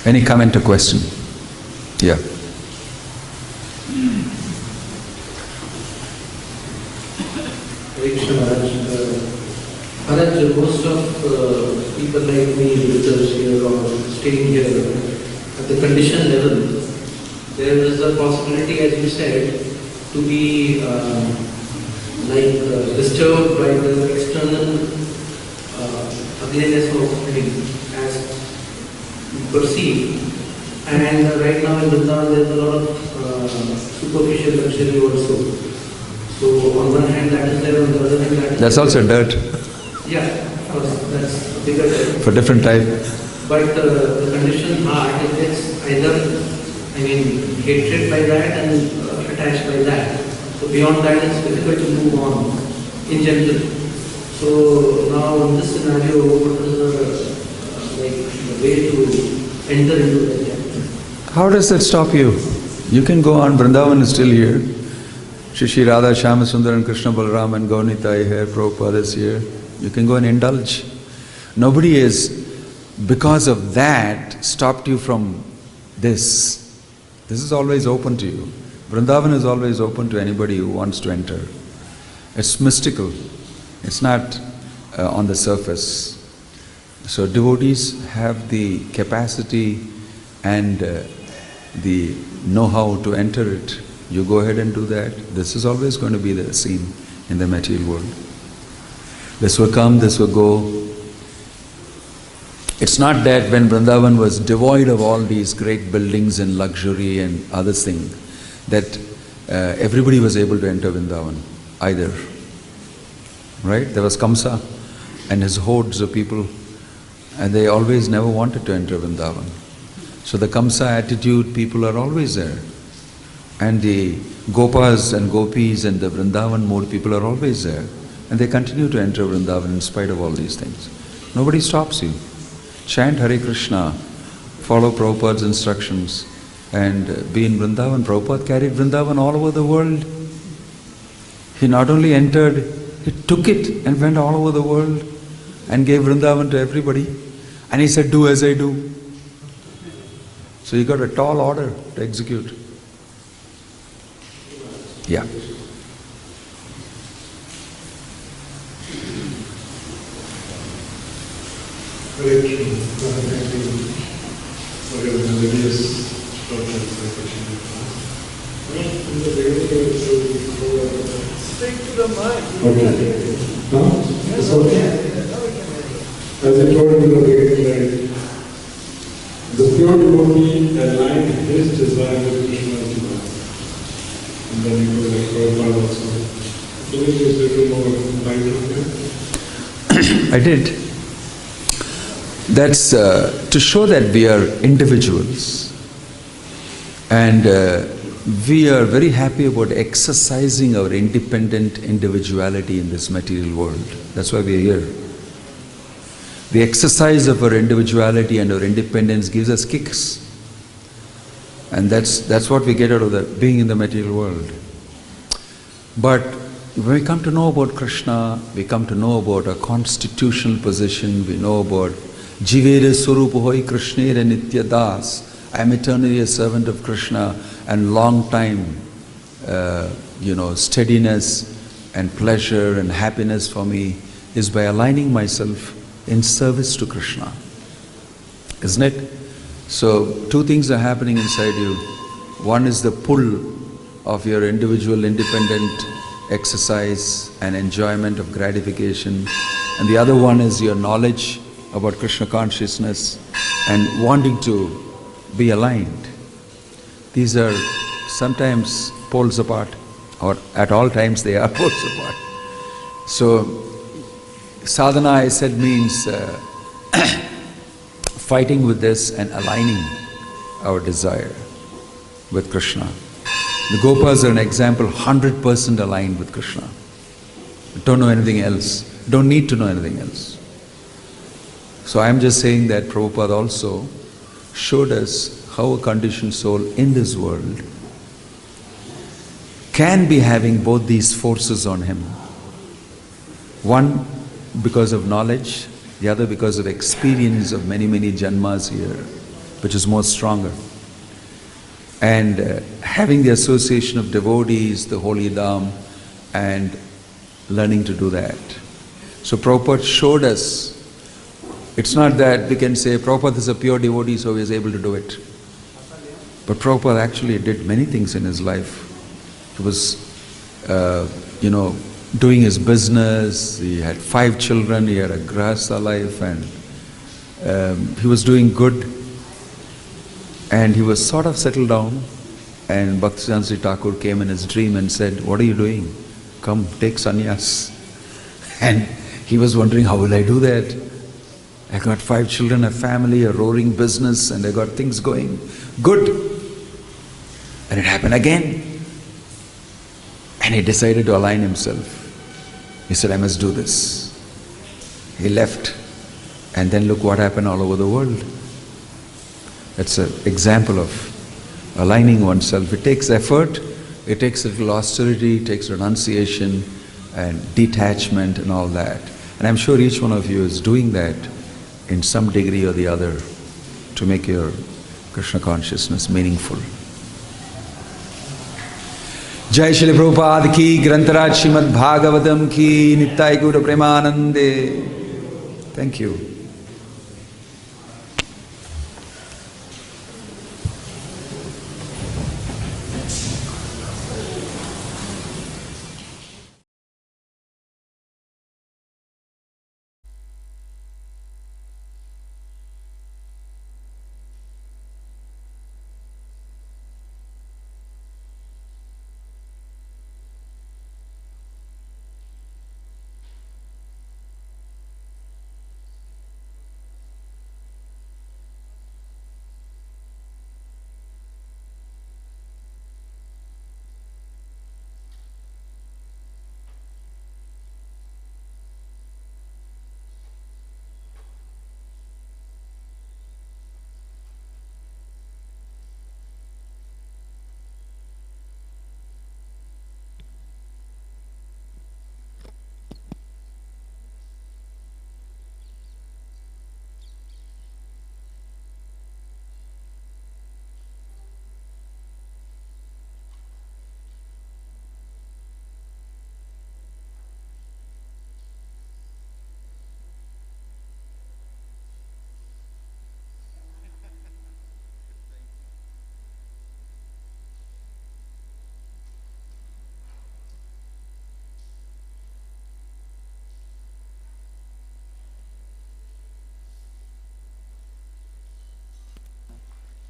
Any comment or question? Yeah. Maharaj, most of people like me, visitors here or staying here, at the condition level, there is a possibility, as you said, to be disturbed by the external ugliness of things as you perceive. And right now in Vrindavan there is a lot of superficial luxury also. So on one hand that is there, on the other hand that is That's also dirt. Yeah, of course, that's a bigger dirt. For different type. But the conditioned heart, it gets either, hatred by that and attached by that. So beyond that, it's difficult to move on in general. So now in this scenario, what is the way to enter into that? How does that stop you? You can go on. Vrindavan is still here. Shri Radha, Shyama Sundar and Krishna Balaram and Gaunita here, Prabhupada is here. You can go and indulge. Nobody is, because of that, stopped you from this. This is always open to you. Vrindavan is always open to anybody who wants to enter. It's mystical. It's not on the surface. So devotees have the capacity and the know-how to enter it. You go ahead and do that. This is always going to be the scene in the material world. This will come, this will go. It's not that when Vrindavan was devoid of all these great buildings and luxury and other things, that everybody was able to enter Vrindavan either. Right? There was Kamsa and his hordes of people, and they always never wanted to enter Vrindavan. So the Kamsa attitude people are always there. And the Gopas and Gopis and the Vrindavan mode people are always there. And they continue to enter Vrindavan in spite of all these things. Nobody stops you. Chant Hare Krishna, follow Prabhupada's instructions, and be in Vrindavan. Prabhupada carried Vrindavan all over the world. He not only entered, he took it and went all over the world and gave Vrindavan to everybody. And he said, do as I do. So he got a tall order to execute. Yeah. Hare Krishna. Thank you for your melodious programs. Stick to the mic. Okay. Huh? It's okay. As I told you in the beginning, the pure devotee aligned his desire with Krishna's desire. And then he goes like Prabhupada also. Can you just little more light on that? I did. That's to show that we are individuals, and we are very happy about exercising our independent individuality in this material world. That's why we are here. The exercise of our individuality and our independence gives us kicks, and that's what we get out of being in the material world. But when we come to know about Krishna, we come to know about our constitutional position, we know about Jivere Swarupa Hoi Krishnere Nitya Das. I am eternally a servant of Krishna, and long time, steadiness and pleasure and happiness for me is by aligning myself in service to Krishna. Isn't it? So, two things are happening inside you. One is the pull of your individual independent exercise and enjoyment of gratification, and the other one is your knowledge about Krishna consciousness and wanting to be aligned. These are sometimes poles apart, or at all times they are poles apart. So sadhana, I said, means fighting with this and aligning our desire with Krishna. The Gopas are an example, 100% aligned with Krishna. Don't know anything else, don't need to know anything else. So I am just saying that Prabhupada also showed us how a conditioned soul in this world can be having both these forces on him. One because of knowledge, the other because of experience of many, many janmas here, which is more stronger. And having the association of devotees, the holy dham, and learning to do that. So Prabhupada showed us. It's not that we can say Prabhupada is a pure devotee, so he is able to do it. But Prabhupada actually did many things in his life. He was, doing his business, he had 5 children, he had a grahastha life, and he was doing good. And he was sort of settled down, and Bhaktisiddhanta Sri Thakur came in his dream and said, "What are you doing? Come, take sannyas." And he was wondering, how will I do that? I got 5 children, a family, a roaring business, and I got things going good. And it happened again. And he decided to align himself. He said, I must do this. He left. And then look what happened all over the world. That's an example of aligning oneself. It takes effort, it takes a little austerity, it takes renunciation and detachment and all that. And I'm sure each one of you is doing that in some degree or the other to make your Krishna consciousness meaningful. Jai Shri Prabhupada ki, Grantaraj Srimad Bhagavatam ki, Nittai Guru Premanande. Thank you.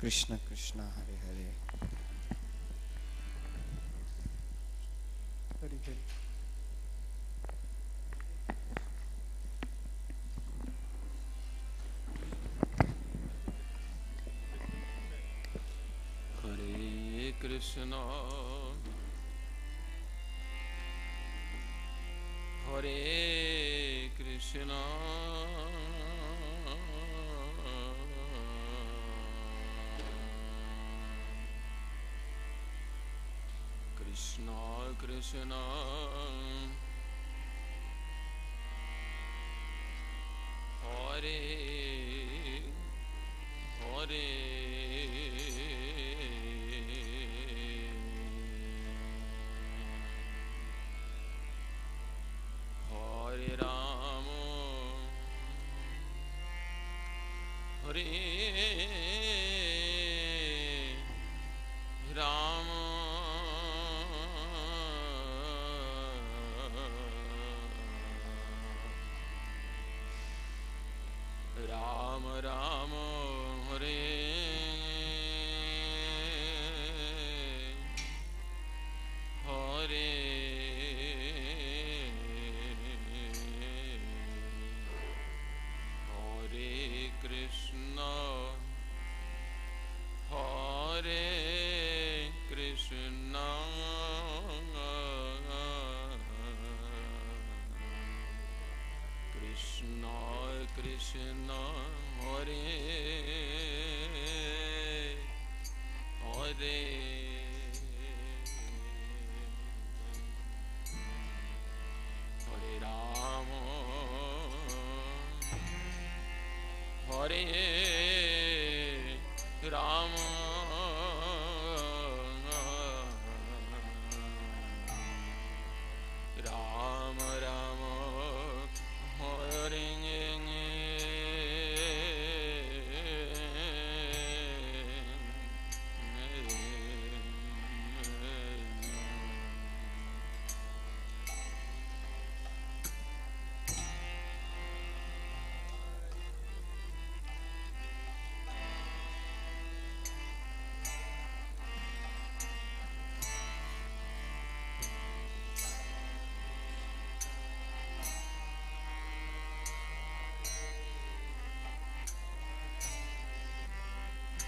Krishna Krishna Hare Hare Hare Hare Hare Krishna Hare Krishna Krishna Krishna Hare Hare Hare Rama Hare Rama Rama Rama Hare Hare Hare Krishna Hare Krishna Krishna Krishna Hare Hare Hare Rama Hare Rama